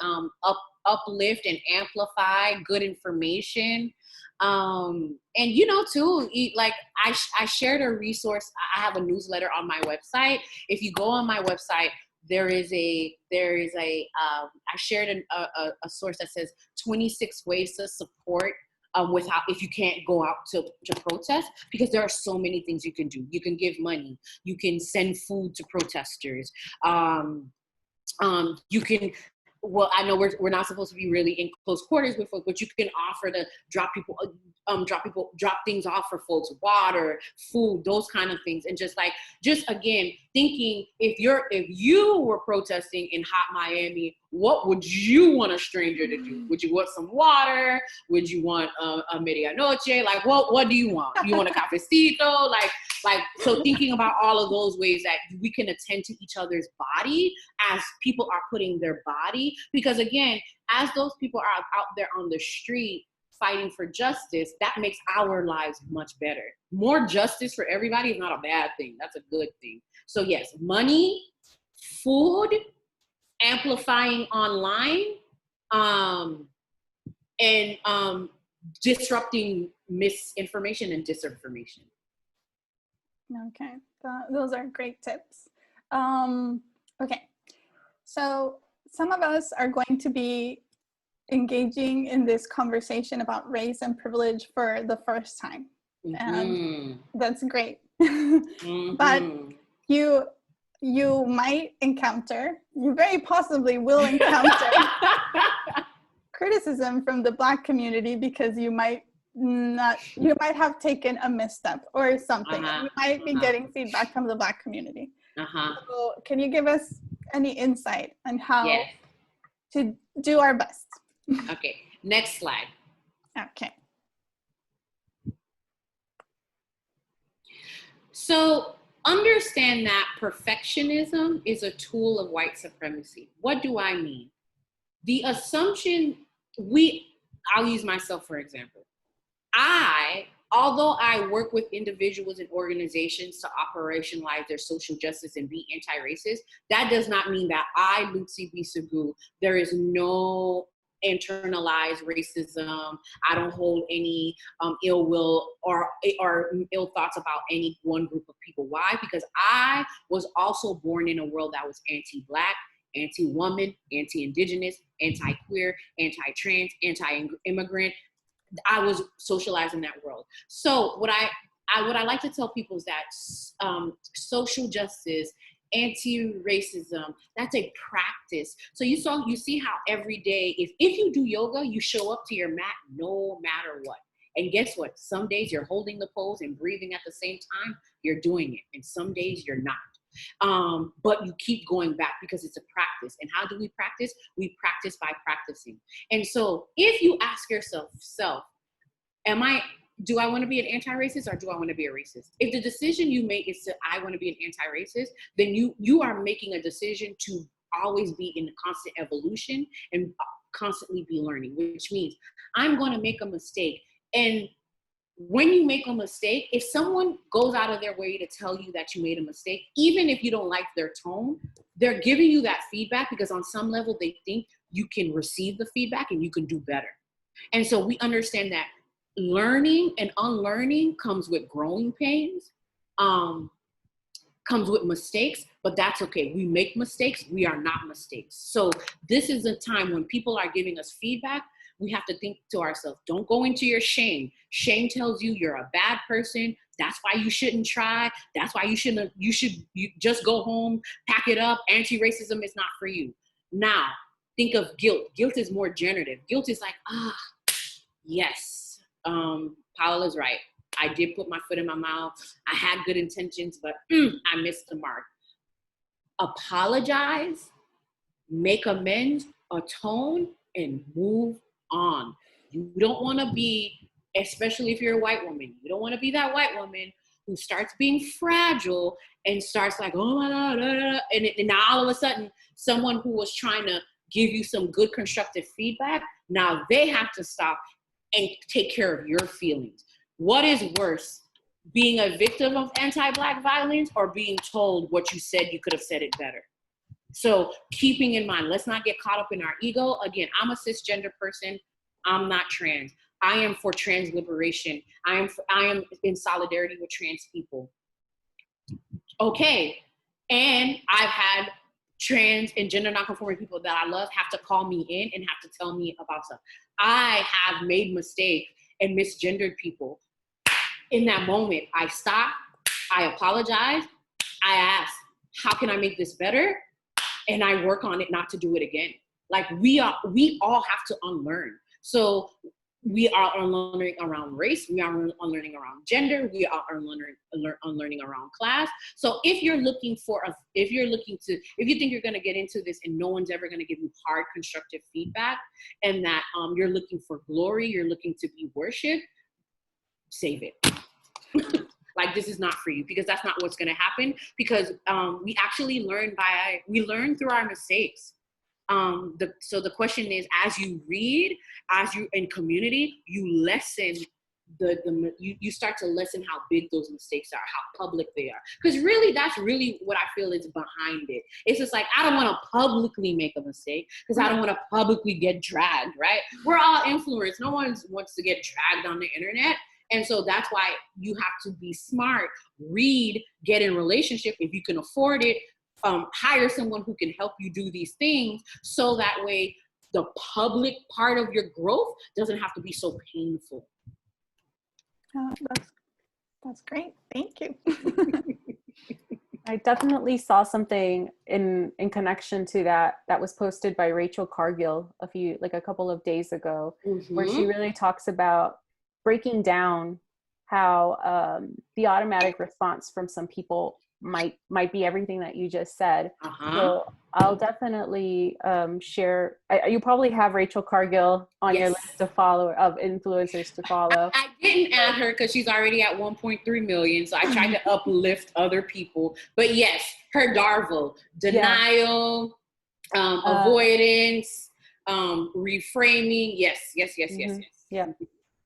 uplift and amplify good information. And too, like I shared a resource. I have a newsletter on my website. If you go on my website, I shared a source that says 26 ways to support without, if you can't go out to protest, because there are so many things you can do. You can give money, you can send food to protesters, you can well, I know we're not supposed to be really in close quarters with folks, but you can offer to drop things off for folks, water, food, those kind of things. And just again, thinking if you were protesting in hot Miami, what would you want a stranger to do? Would you want some water? Would you want a medianoche? Like, what do you want? You want a cafecito? So thinking about all of those ways that we can attend to each other's body as people are putting their body, because again, as those people are out there on the street fighting for justice, that makes our lives much better. More justice for everybody is not a bad thing. That's a good thing. So yes, money, food, amplifying online, and disrupting misinformation and disinformation. Okay, those are great tips. Okay, so some of us are going to be engaging in this conversation about race and privilege for the first time. And that's great. But you might encounter, you very possibly will encounter criticism from the Black community because you might have taken a misstep or something. You might be getting feedback from the Black community. So can you give us any insight on how to do our best? Okay, next slide. Okay. So understand that perfectionism is a tool of white supremacy. What do I mean? The assumption, I'll use myself for example. Although I work with individuals and organizations to operationalize their social justice and be anti-racist, that does not mean that I, Lutze B, Segu, there is no internalized racism. I don't hold any ill will or ill thoughts about any one group of people. Why? Because I was also born in a world that was anti-Black, anti-woman, anti-indigenous, anti-queer, anti-trans, anti-immigrant. I was socialized in that world. So what I like to tell people is that social justice, anti-racism, that's a practice. So you see how every day, if you do yoga, you show up to your mat no matter what. And guess what? Some days you're holding the pose and breathing at the same time, you're doing it. And some days you're not. But you keep going back because it's a practice. And how do we practice? We practice by practicing. And so if you ask yourself, do I want to be an anti-racist or do I want to be a racist? If the decision you make is I want to be an anti-racist, then you are making a decision to always be in constant evolution and constantly be learning, which means I'm going to make a mistake. And when you make a mistake, if someone goes out of their way to tell you that you made a mistake, even if you don't like their tone, they're giving you that feedback because on some level they think you can receive the feedback and you can do better. And so we understand that learning and unlearning comes with growing pains, comes with mistakes, but that's okay. We make mistakes, we are not mistakes. So this is a time when people are giving us feedback, we have to think to ourselves, don't go into your shame. Shame tells you you're a bad person. That's why you shouldn't try. That's why you just go home, pack it up. Anti-racism is not for you. Now, think of guilt. Guilt is more generative. Guilt is like, yes, Paola's right. I did put my foot in my mouth. I had good intentions, but I missed the mark. Apologize, make amends, atone, and move on. You don't want to be, especially if you're a white woman, you don't want to be that white woman who starts being fragile and starts like, oh my God, and now all of a sudden, someone who was trying to give you some good constructive feedback, now they have to stop and take care of your feelings. What is worse, being a victim of anti-Black violence or being told what you said, you could have said it better? So keeping in mind, let's not get caught up in our ego. Again, I'm a cisgender person. I'm not trans. I am for trans liberation. I am in solidarity with trans people. Okay. And I've had trans and gender nonconforming people that I love have to call me in and have to tell me about stuff. I have made mistakes and misgendered people. In that moment, I stop, I apologize, I ask, how can I make this better? And I work on it not to do it again. Like we all have to unlearn. So we are unlearning around race, we are unlearning around gender, we are unlearning around class. So if you think you're going to get into this and no one's ever going to give you hard constructive feedback, and that you're looking for glory, you're looking to be worshiped, save it. Like, this is not for you, because that's not what's going to happen, because we actually learn through our mistakes. So the question is, as you read, as you in community, you lessen you start to lessen how big those mistakes are, how public they are. Because really, that's really what I feel is behind it. It's just like, I don't want to publicly make a mistake because I don't want to publicly get dragged, right? We're all influenced. No one wants to get dragged on the internet. And so that's why you have to be smart, read, get in relationship if you can afford it. Hire someone who can help you do these things, so that way the public part of your growth doesn't have to be so painful. That's great. Thank you. I definitely saw something in connection to that was posted by Rachel Cargill a couple of days ago, where she really talks about breaking down how the automatic response from some people might be everything that you just said. So I'll definitely share. You probably have Rachel Cargill on your list of influencers to follow. I didn't add her because she's already at 1.3 million. So I tried to uplift other people. But yes, her Darvo, denial, avoidance, reframing. Yes. Yeah,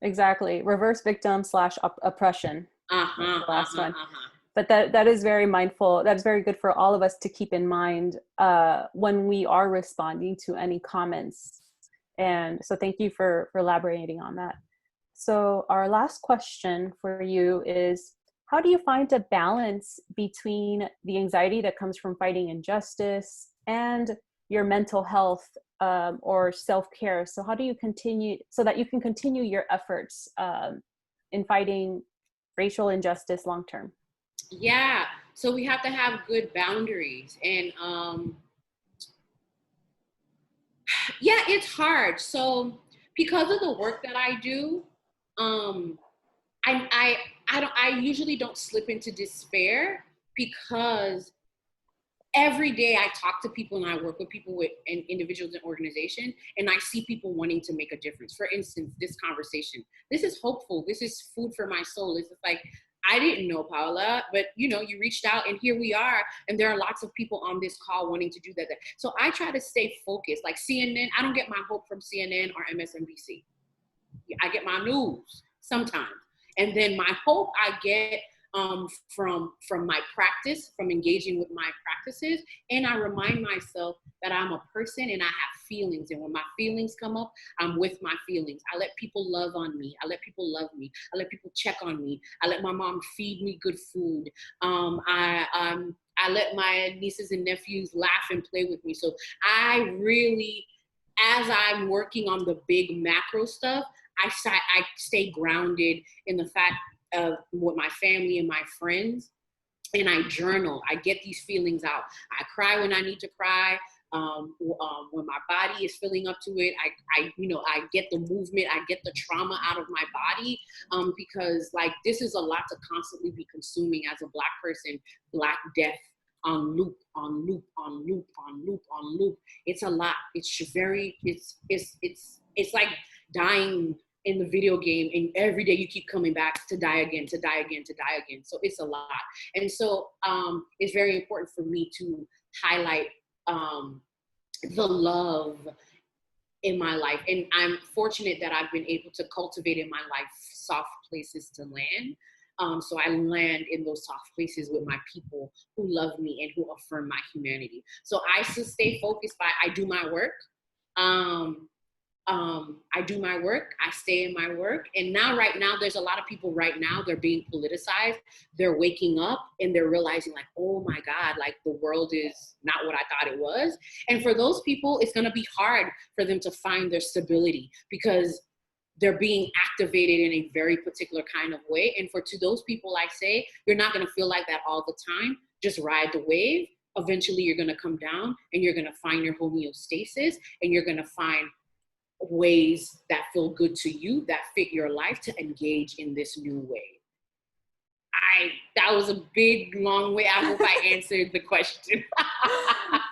exactly. Reverse victim / oppression. The last one. But that is very mindful. That's very good for all of us to keep in mind when we are responding to any comments. And so thank you for elaborating on that. So our last question for you is, how do you find a balance between the anxiety that comes from fighting injustice and your mental health or self-care? So how do you continue so that you can continue your efforts in fighting racial injustice long-term? Yeah, so we have to have good boundaries, and it's hard. So because of the work that I do, I usually don't slip into despair, because every day I talk to people and I work with people and individuals in organization, and I see people wanting to make a difference. For instance, this conversation, this is hopeful. This is food for my soul. It's just like, I didn't know Paula, but you reached out and here we are. And there are lots of people on this call wanting to do that. So I try to stay focused. Like CNN, I don't get my hope from CNN or MSNBC. I get my news sometimes. And then my hope I get from my practice, from engaging with my practices. And I remind myself that I'm a person and I have feelings. And when my feelings come up, I'm with my feelings. I let people love on me. I let people love me. I let people check on me. I let my mom feed me good food. I let my nieces and nephews laugh and play with me. So I really, as I'm working on the big macro stuff, I stay grounded in the fact of with my family and my friends, and I journal. I get these feelings out. I cry when I need to cry. When my body is filling up to it, I get the movement, I get the trauma out of my body, because like this is a lot to constantly be consuming as a Black person. Black death on loop, on loop, on loop, on loop, on loop. It's a lot. It's like dying in the video game, and every day you keep coming back to die again, to die again, to die again. So it's a lot. And so it's very important for me to highlight the love in my life. And I'm fortunate that I've been able to cultivate in my life soft places to land. So I land in those soft places with my people who love me and who affirm my humanity. So I still stay focused I do my work. I do my work, I stay in my work. And right now, there's a lot of people right now, they're being politicized. They're waking up and they're realizing like, oh my God, like the world is not what I thought it was. And for those people, it's gonna be hard for them to find their stability because they're being activated in a very particular kind of way. And to those people, I say, you're not gonna feel like that all the time. Just ride the wave. eventually you're going to come down and you're going to find your homeostasis, and you're going to find ways that feel good to you, that fit your life, to engage in this new way. That was a big, long way. I hope I answered the question.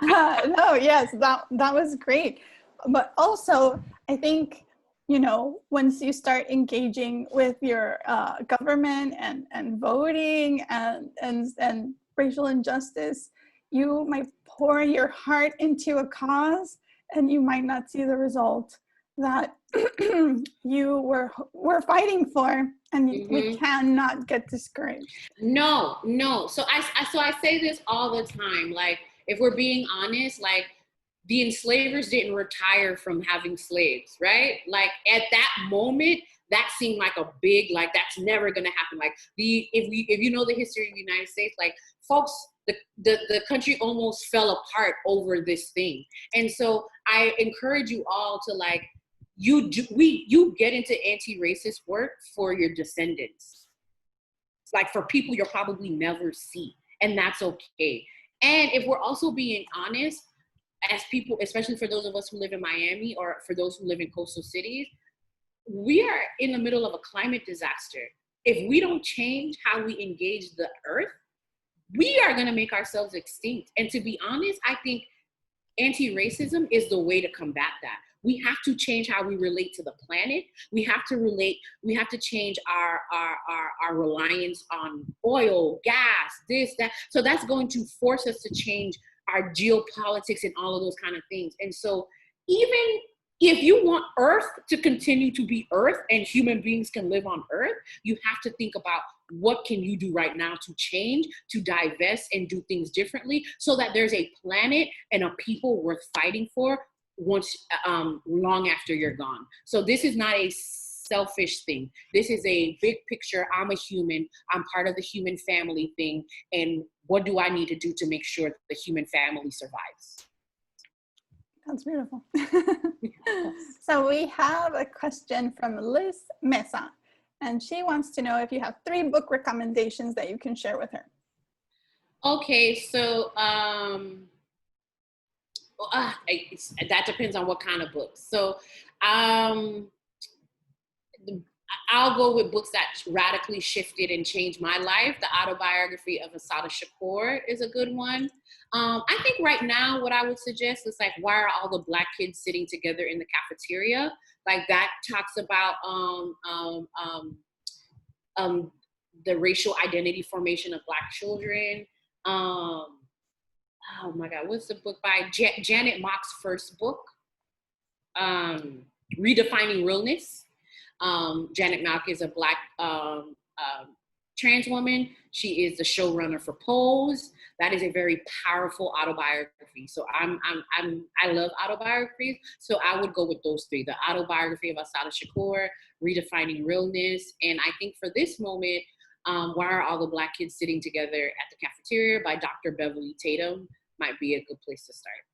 No, yes, that was great. But also, I think, you know, once you start engaging with your government and voting and racial injustice, you might pour your heart into a cause and you might not see the result that you were fighting for, and we cannot get discouraged. No. So I say this all the time. Like, if we're being honest, like, the enslavers didn't retire from having slaves, right? Like, at that moment, that seemed like a big, like, that's never gonna happen. Like, if you know the history of the United States, like, folks, the country almost fell apart over this thing. And so I encourage you all to, like, you get into anti-racist work for your descendants, like, for people you'll probably never see, and that's okay. And if we're also being honest, as people, especially for those of us who live in Miami or for those who live in coastal cities, we are in the middle of a climate disaster. If we don't change how we engage the earth, we are going to make ourselves extinct. And to be honest, I think anti-racism is the way to combat that. We have to change how we relate to the planet. We have to change our reliance on oil, gas, this, that. So that's going to force us to change our geopolitics and all of those kind of things. And so even if you want Earth to continue to be Earth and human beings can live on Earth, you have to think about what can you do right now to change, to divest and do things differently, so that there's a planet and a people worth fighting for once, long after you're gone. So this is not a selfish thing. This is a big picture. I'm a human. I'm part of the human family thing. And what do I need to do to make sure that the human family survives? That's beautiful. So we have a question from Liz Mesa, and she wants to know if you have 3 book recommendations that you can share with her. Okay, so that depends on what kind of books. So I'll go with books that radically shifted and changed my life. The Autobiography of Assata Shakur is a good one. I think right now what I would suggest is, like, Why Are All the Black Kids Sitting Together in the Cafeteria? Like, that talks about the racial identity formation of Black children. Oh my God, what's the book by Janet Mock's first book? Redefining Realness. Janet Mock is a Black trans woman. She is the showrunner for Pose. That is a very powerful autobiography. So I love autobiographies. So I would go with those 3: the Autobiography of Assata Shakur, Redefining Realness, and I think for this moment, Why Are All the Black Kids Sitting Together at the Cafeteria by Dr. Beverly Tatum might be a good place to start.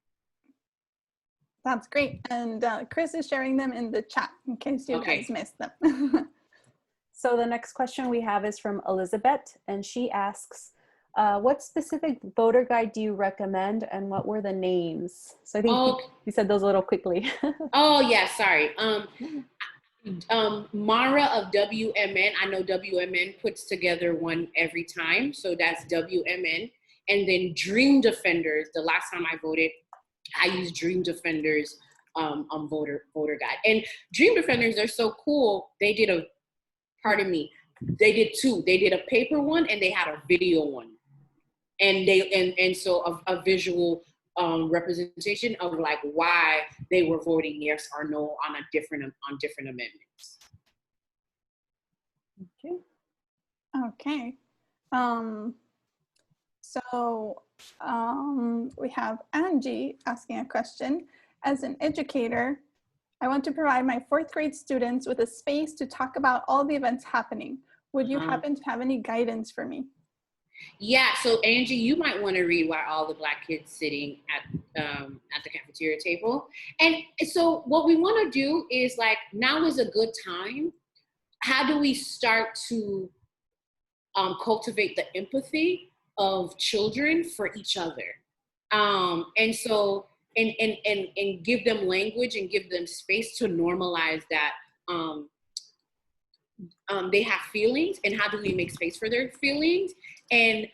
That's great. And Chris is sharing them in the chat in case you guys missed them. So the next question we have is from Elizabeth, and she asks, what specific voter guide do you recommend, and what were the names? So I think you said those a little quickly. Oh yeah, sorry. Mara of WMN. I know WMN puts together one every time, so that's WMN. And then Dream Defenders. The last time I voted, I used Dream Defenders voter guide. And Dream Defenders, they're so cool. They did they did 2. They did a paper one and they had a video one. And so a visual representation of, like, why they were voting yes or no on different amendments. Okay. So we have Angie asking a question. As an educator, I want to provide my 4th grade students with a space to talk about all the events happening. Would you happen to have any guidance for me? Yeah, so Angie, you might want to read Why All the Black Kids Sitting at the Cafeteria Table. And so what we want to do is, like, now is a good time. How do we start to cultivate the empathy of children for each other? And so, and give them language and give them space to normalize that they have feelings, and how do we make space for their feelings? And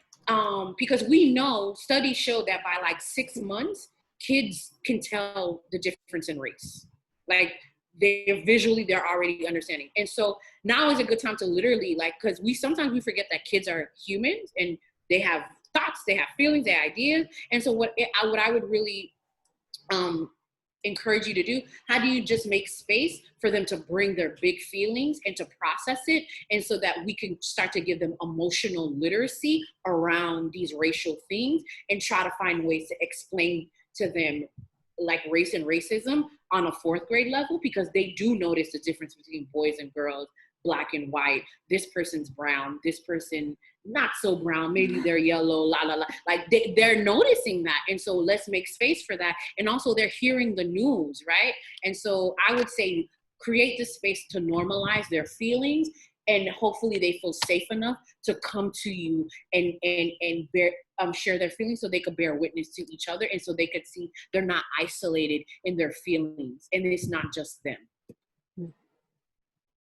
because we know studies show that by like 6 months, kids can tell the difference in race. Like they're already understanding. And so now is a good time to literally, like, because sometimes we forget that kids are humans and they have thoughts, they have feelings, they have ideas. And so what I would really encourage you to do, how do you just make space for them to bring their big feelings and to process it, and so that we can start to give them emotional literacy around these racial things, and try to find ways to explain to them like race and racism on a 4th grade level, because they do notice the difference between boys and girls, black and white. This person's brown, this person not so brown, maybe they're yellow, la la la. Like they're noticing that, and so let's make space for that. And also they're hearing the news, right? And so I would say create the space to normalize their feelings, and hopefully they feel safe enough to come to you and share their feelings, so they could bear witness to each other, and so they could see they're not isolated in their feelings, and it's not just them.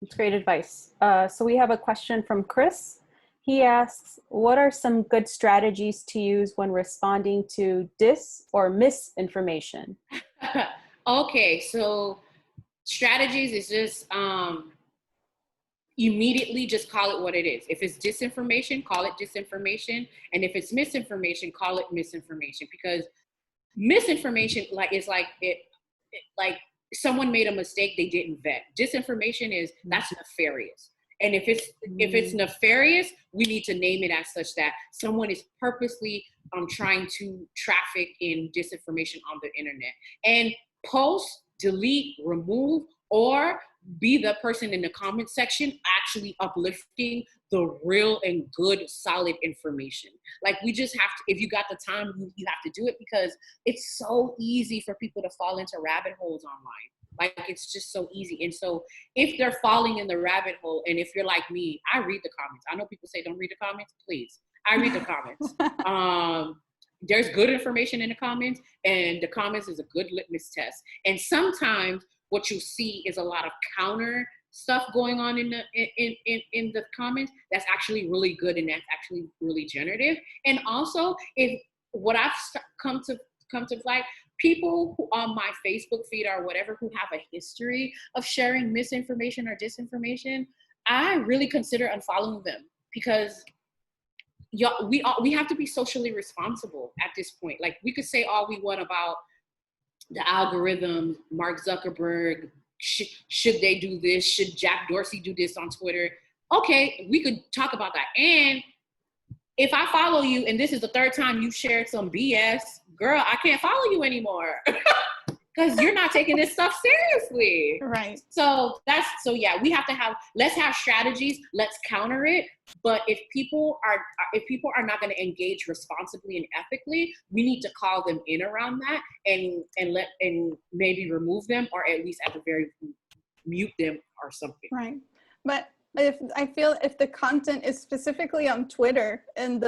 It's great advice. So we have a question from Chris. He asks, what are some good strategies to use when responding to dis or misinformation? Okay, so strategies is just immediately just call it what it is. If it's disinformation, call it disinformation. And if it's misinformation, call it misinformation. Because misinformation like someone made a mistake, they didn't vet. Disinformation is, that's nefarious. And if it's nefarious, we need to name it as such, that someone is purposely trying to traffic in disinformation on the internet. And post, delete, remove, or be the person in the comment section actually uplifting the real and good, solid information. Like, we just have to, if you got the time, you have to do it, because it's so easy for people to fall into rabbit holes online. Like, it's just so easy. And so if they're falling in the rabbit hole, and if you're like me, I read the comments. I know people say don't read the comments. Please, I read the comments. There's good information in the comments, and the comments is a good litmus test. And sometimes what you see is a lot of counter stuff going on in the comments that's actually really good, and that's actually really generative. And also, if what I've come to light, people who on my Facebook feed or whatever who have a history of sharing misinformation or disinformation, I really consider unfollowing them, because we have to be socially responsible at this point. Like, we could say all we want about the algorithm, Mark Zuckerberg, should they do this? Should Jack Dorsey do this on Twitter? Okay, we could talk about that. And if I follow you and this is the 3rd time you shared some BS, girl, I can't follow you anymore, because you're not taking this stuff seriously. Right. So yeah, let's have strategies, let's counter it. But if people are not going to engage responsibly and ethically, we need to call them in around that, and maybe remove them, or at least at the very mute them or something. Right. But if the content is specifically on Twitter, and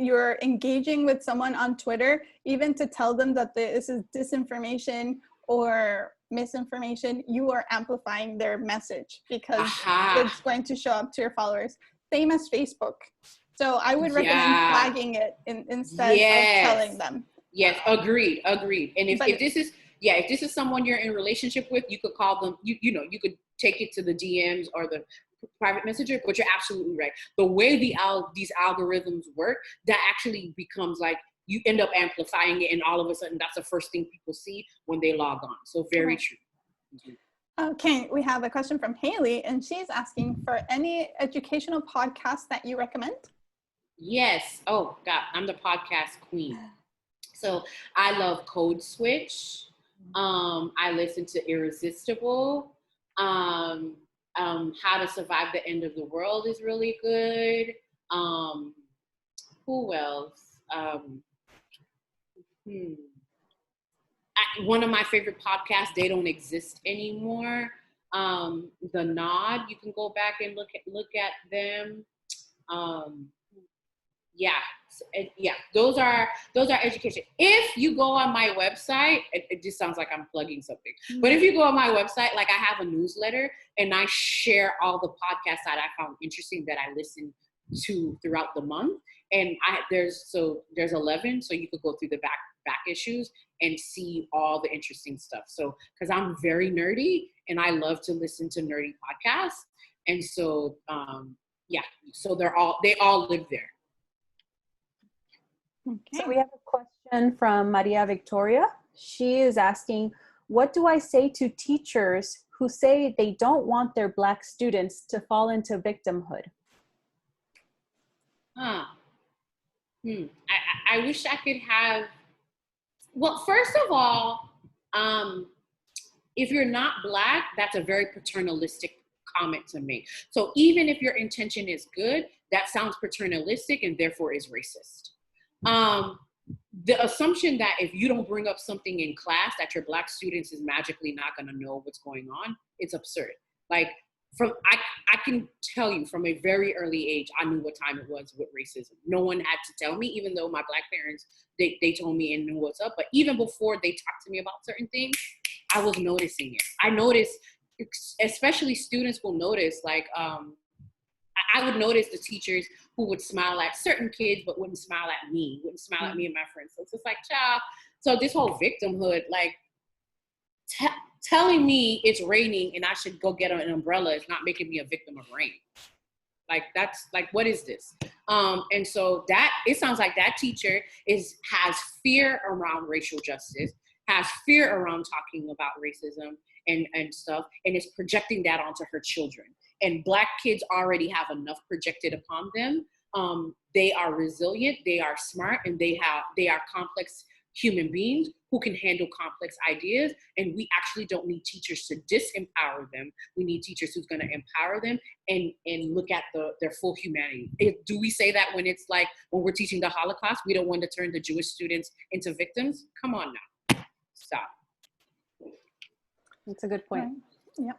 you're engaging with someone on Twitter, even to tell them that this is disinformation or misinformation, you are amplifying their message, because it's going to show up to your followers. Same as Facebook. So I would recommend flagging it instead of telling them. Yes, agreed. And if this is someone you're in a relationship with, you could call them, you could take it to the DMs or the private messenger. But you're absolutely right. The way these algorithms work, that actually becomes like, you end up amplifying it, and all of a sudden that's the first thing people see when they log on. So very true. Okay, we have a question from Haley, and she's asking for any educational podcasts that you recommend. Yes. Oh God, I'm the podcast queen. So I love Code Switch. I listen to Irresistible. How to Survive the End of the World is really good. Who else? One of my favorite podcasts, they don't exist anymore. The Nod, you can go back and look at them. Yeah, those are education. If you go on my website, it just sounds like I'm plugging something, but if you go on my website, like I have a newsletter and I share all the podcasts that I found interesting that I listen to throughout the month, and there's 11, so you could go through the back issues and see all the interesting stuff. So because I'm very nerdy and I love to listen to nerdy podcasts, and so so they all live there. Okay. So we have a question from Maria Victoria. She is asking, what do I say to teachers who say they don't want their Black students to fall into victimhood? I wish I could have, well, first of all, if you're not Black, that's a very paternalistic comment to make. So even if your intention is good, that sounds paternalistic and therefore is racist. The assumption that if you don't bring up something in class that your Black students is magically not going to know what's going on, it's absurd. Like I can tell you from a very early age, I knew what time it was with racism. No one had to tell me, even though my Black parents, they told me and knew what's up. But even before they talked to me about certain things, I was noticing it. I noticed, especially students will notice, like, I would notice the teachers who would smile at certain kids, but wouldn't smile at me and my friends. So it's just like, child. So this whole victimhood, like telling me it's raining and I should go get an umbrella is not making me a victim of rain. Like, that's like, what is this? And so it sounds like that teacher has fear around racial justice, has fear around talking about racism and stuff, and is projecting that onto her children. And Black kids already have enough projected upon them. They are resilient, they are smart, and they are complex human beings who can handle complex ideas. And we actually don't need teachers to disempower them. We need teachers who's going to empower them and look at their full humanity. Do we say that when it's like, when we're teaching the Holocaust, we don't want to turn the Jewish students into victims? Come on now, stop. That's a good point. Yeah.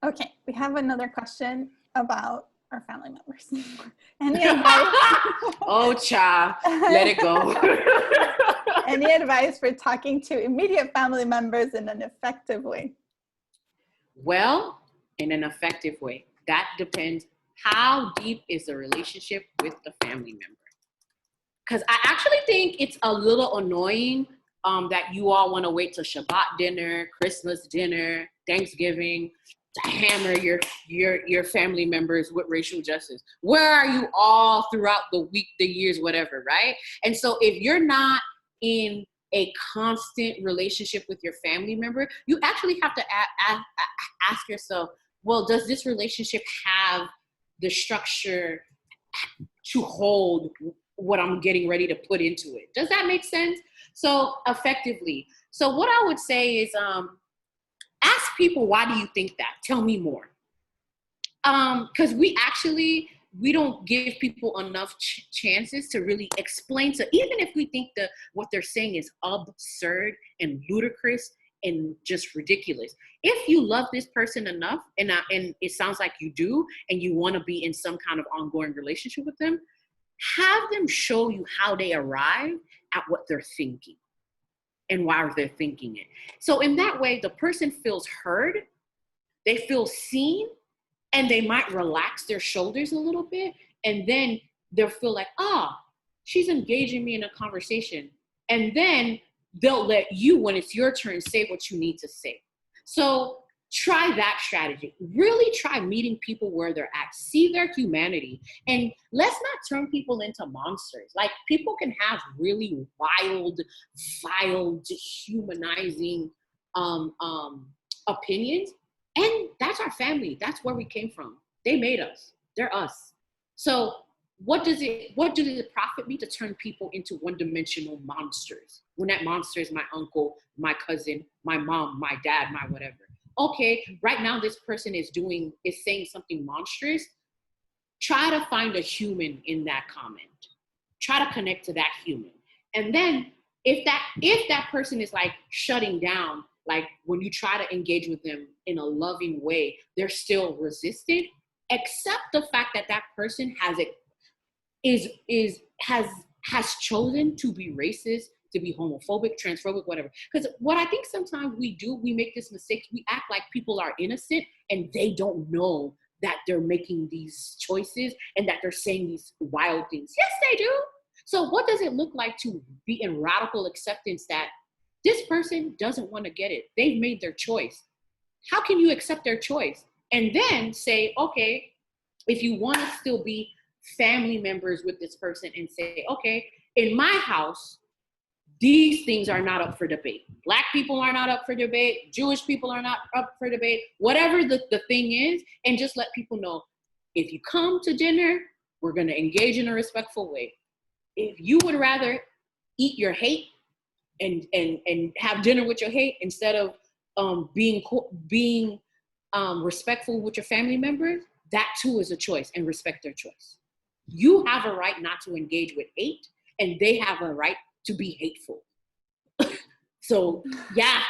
Okay, we have another question about our family members. Any advice? Oh, child, let it go. Any advice for talking to immediate family members in an effective way? Well, in an effective way. That depends. How deep is the relationship with the family member? Because I actually think it's a little annoying that you all want to wait till Shabbat dinner, Christmas dinner, Thanksgiving to hammer your family members with racial justice. Where are you all throughout the week, the years, whatever, right? And so if you're not in a constant relationship with your family member, you actually have to ask yourself, well, does this relationship have the structure to hold what I'm getting ready to put into it? Does that make sense? So effectively. So what I would say is ask people, why do you think that? Tell me more. Because we don't give people enough chances to really explain to, even if we think that what they're saying is absurd and ludicrous and just ridiculous. If you love this person enough, and it sounds like you do, and you want to be in some kind of ongoing relationship with them, have them show you how they arrive at what they're thinking and why they're thinking it. So in that way, the person feels heard, they feel seen, and they might relax their shoulders a little bit, and then they'll feel like, she's engaging me in a conversation. And then they'll let you, when it's your turn, say what you need to say. So try that strategy. Really try meeting people where they're at. See their humanity. And let's not turn people into monsters. Like, people can have really wild, vile, dehumanizing opinions. And that's our family. That's where we came from. They made us. They're us. So what does it profit me to turn people into one-dimensional monsters when that monster is my uncle, my cousin, my mom, my dad, my whatever? Okay, right now this person is saying something monstrous. Try to find a human in that comment. Try to connect to that human. And then if that person is like shutting down, like when you try to engage with them in a loving way, they're still resistant, accept the fact that that person is has chosen to be racist, to be homophobic, transphobic, whatever. Because what I think sometimes we make this mistake. We act like people are innocent and they don't know that they're making these choices and that they're saying these wild things. Yes, they do. So what does it look like to be in radical acceptance that this person doesn't want to get it? They've made their choice. How can you accept their choice? And then say, okay, if you want to still be family members with this person and say, okay, in my house, these things are not up for debate. Black people are not up for debate. Jewish people are not up for debate. Whatever the thing is, and just let people know, if you come to dinner, we're going to engage in a respectful way. If you would rather eat your hate and have dinner with your hate instead of being respectful with your family members, that too is a choice, and respect their choice. You have a right not to engage with hate, and they have a right to be hateful. So yeah,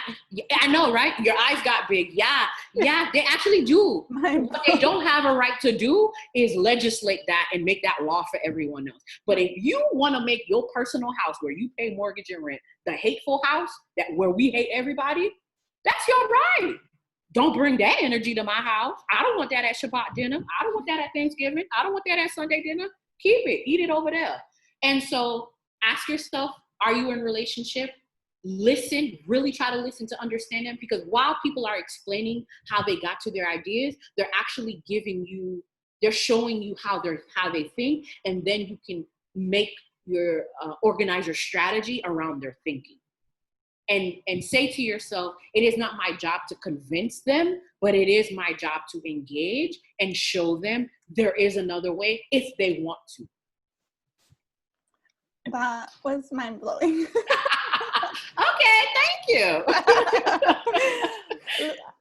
I know, right? Your eyes got big. Yeah, they actually do. What they don't have a right to do is legislate that and make that law for everyone else. But if you want to make your personal house where you pay mortgage and rent the hateful house, that where we hate everybody, that's your right. Don't bring that energy to my house. I don't want that at Shabbat dinner. I don't want that at Thanksgiving. I don't want that at Sunday dinner. Keep it. Eat it over there. And so ask yourself, are you in a relationship? Listen, really try to listen to understand them, because while people are explaining how they got to their ideas, they're actually they're showing you how they think, and then you can make your organize your strategy around their thinking. And say to yourself, it is not my job to convince them, but it is my job to engage and show them there is another way if they want to. That was mind-blowing. Okay, thank you.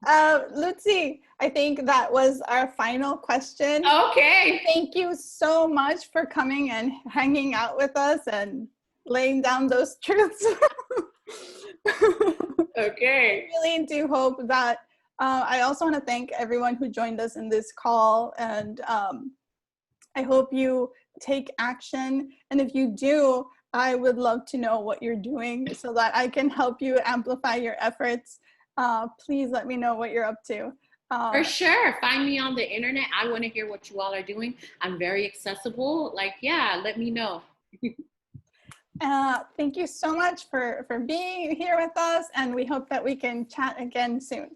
Lutze, I think that was our final question. Okay. Thank you so much for coming and hanging out with us and laying down those truths. Okay. I really do hope that I also want to thank everyone who joined us in this call, and I hope you take action. And if you do, I would love to know what you're doing so that I can help you amplify your efforts. Please let me know what you're up to. For sure. Find me on the internet. I want to hear what you all are doing. I'm very accessible. Let me know. Thank you so much for being here with us, and we hope that we can chat again soon.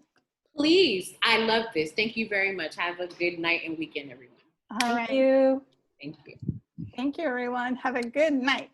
Please. I love this. Thank you very much. Have a good night and weekend, everyone. All right. Thank you. Thank you. Thank you, everyone. Have a good night.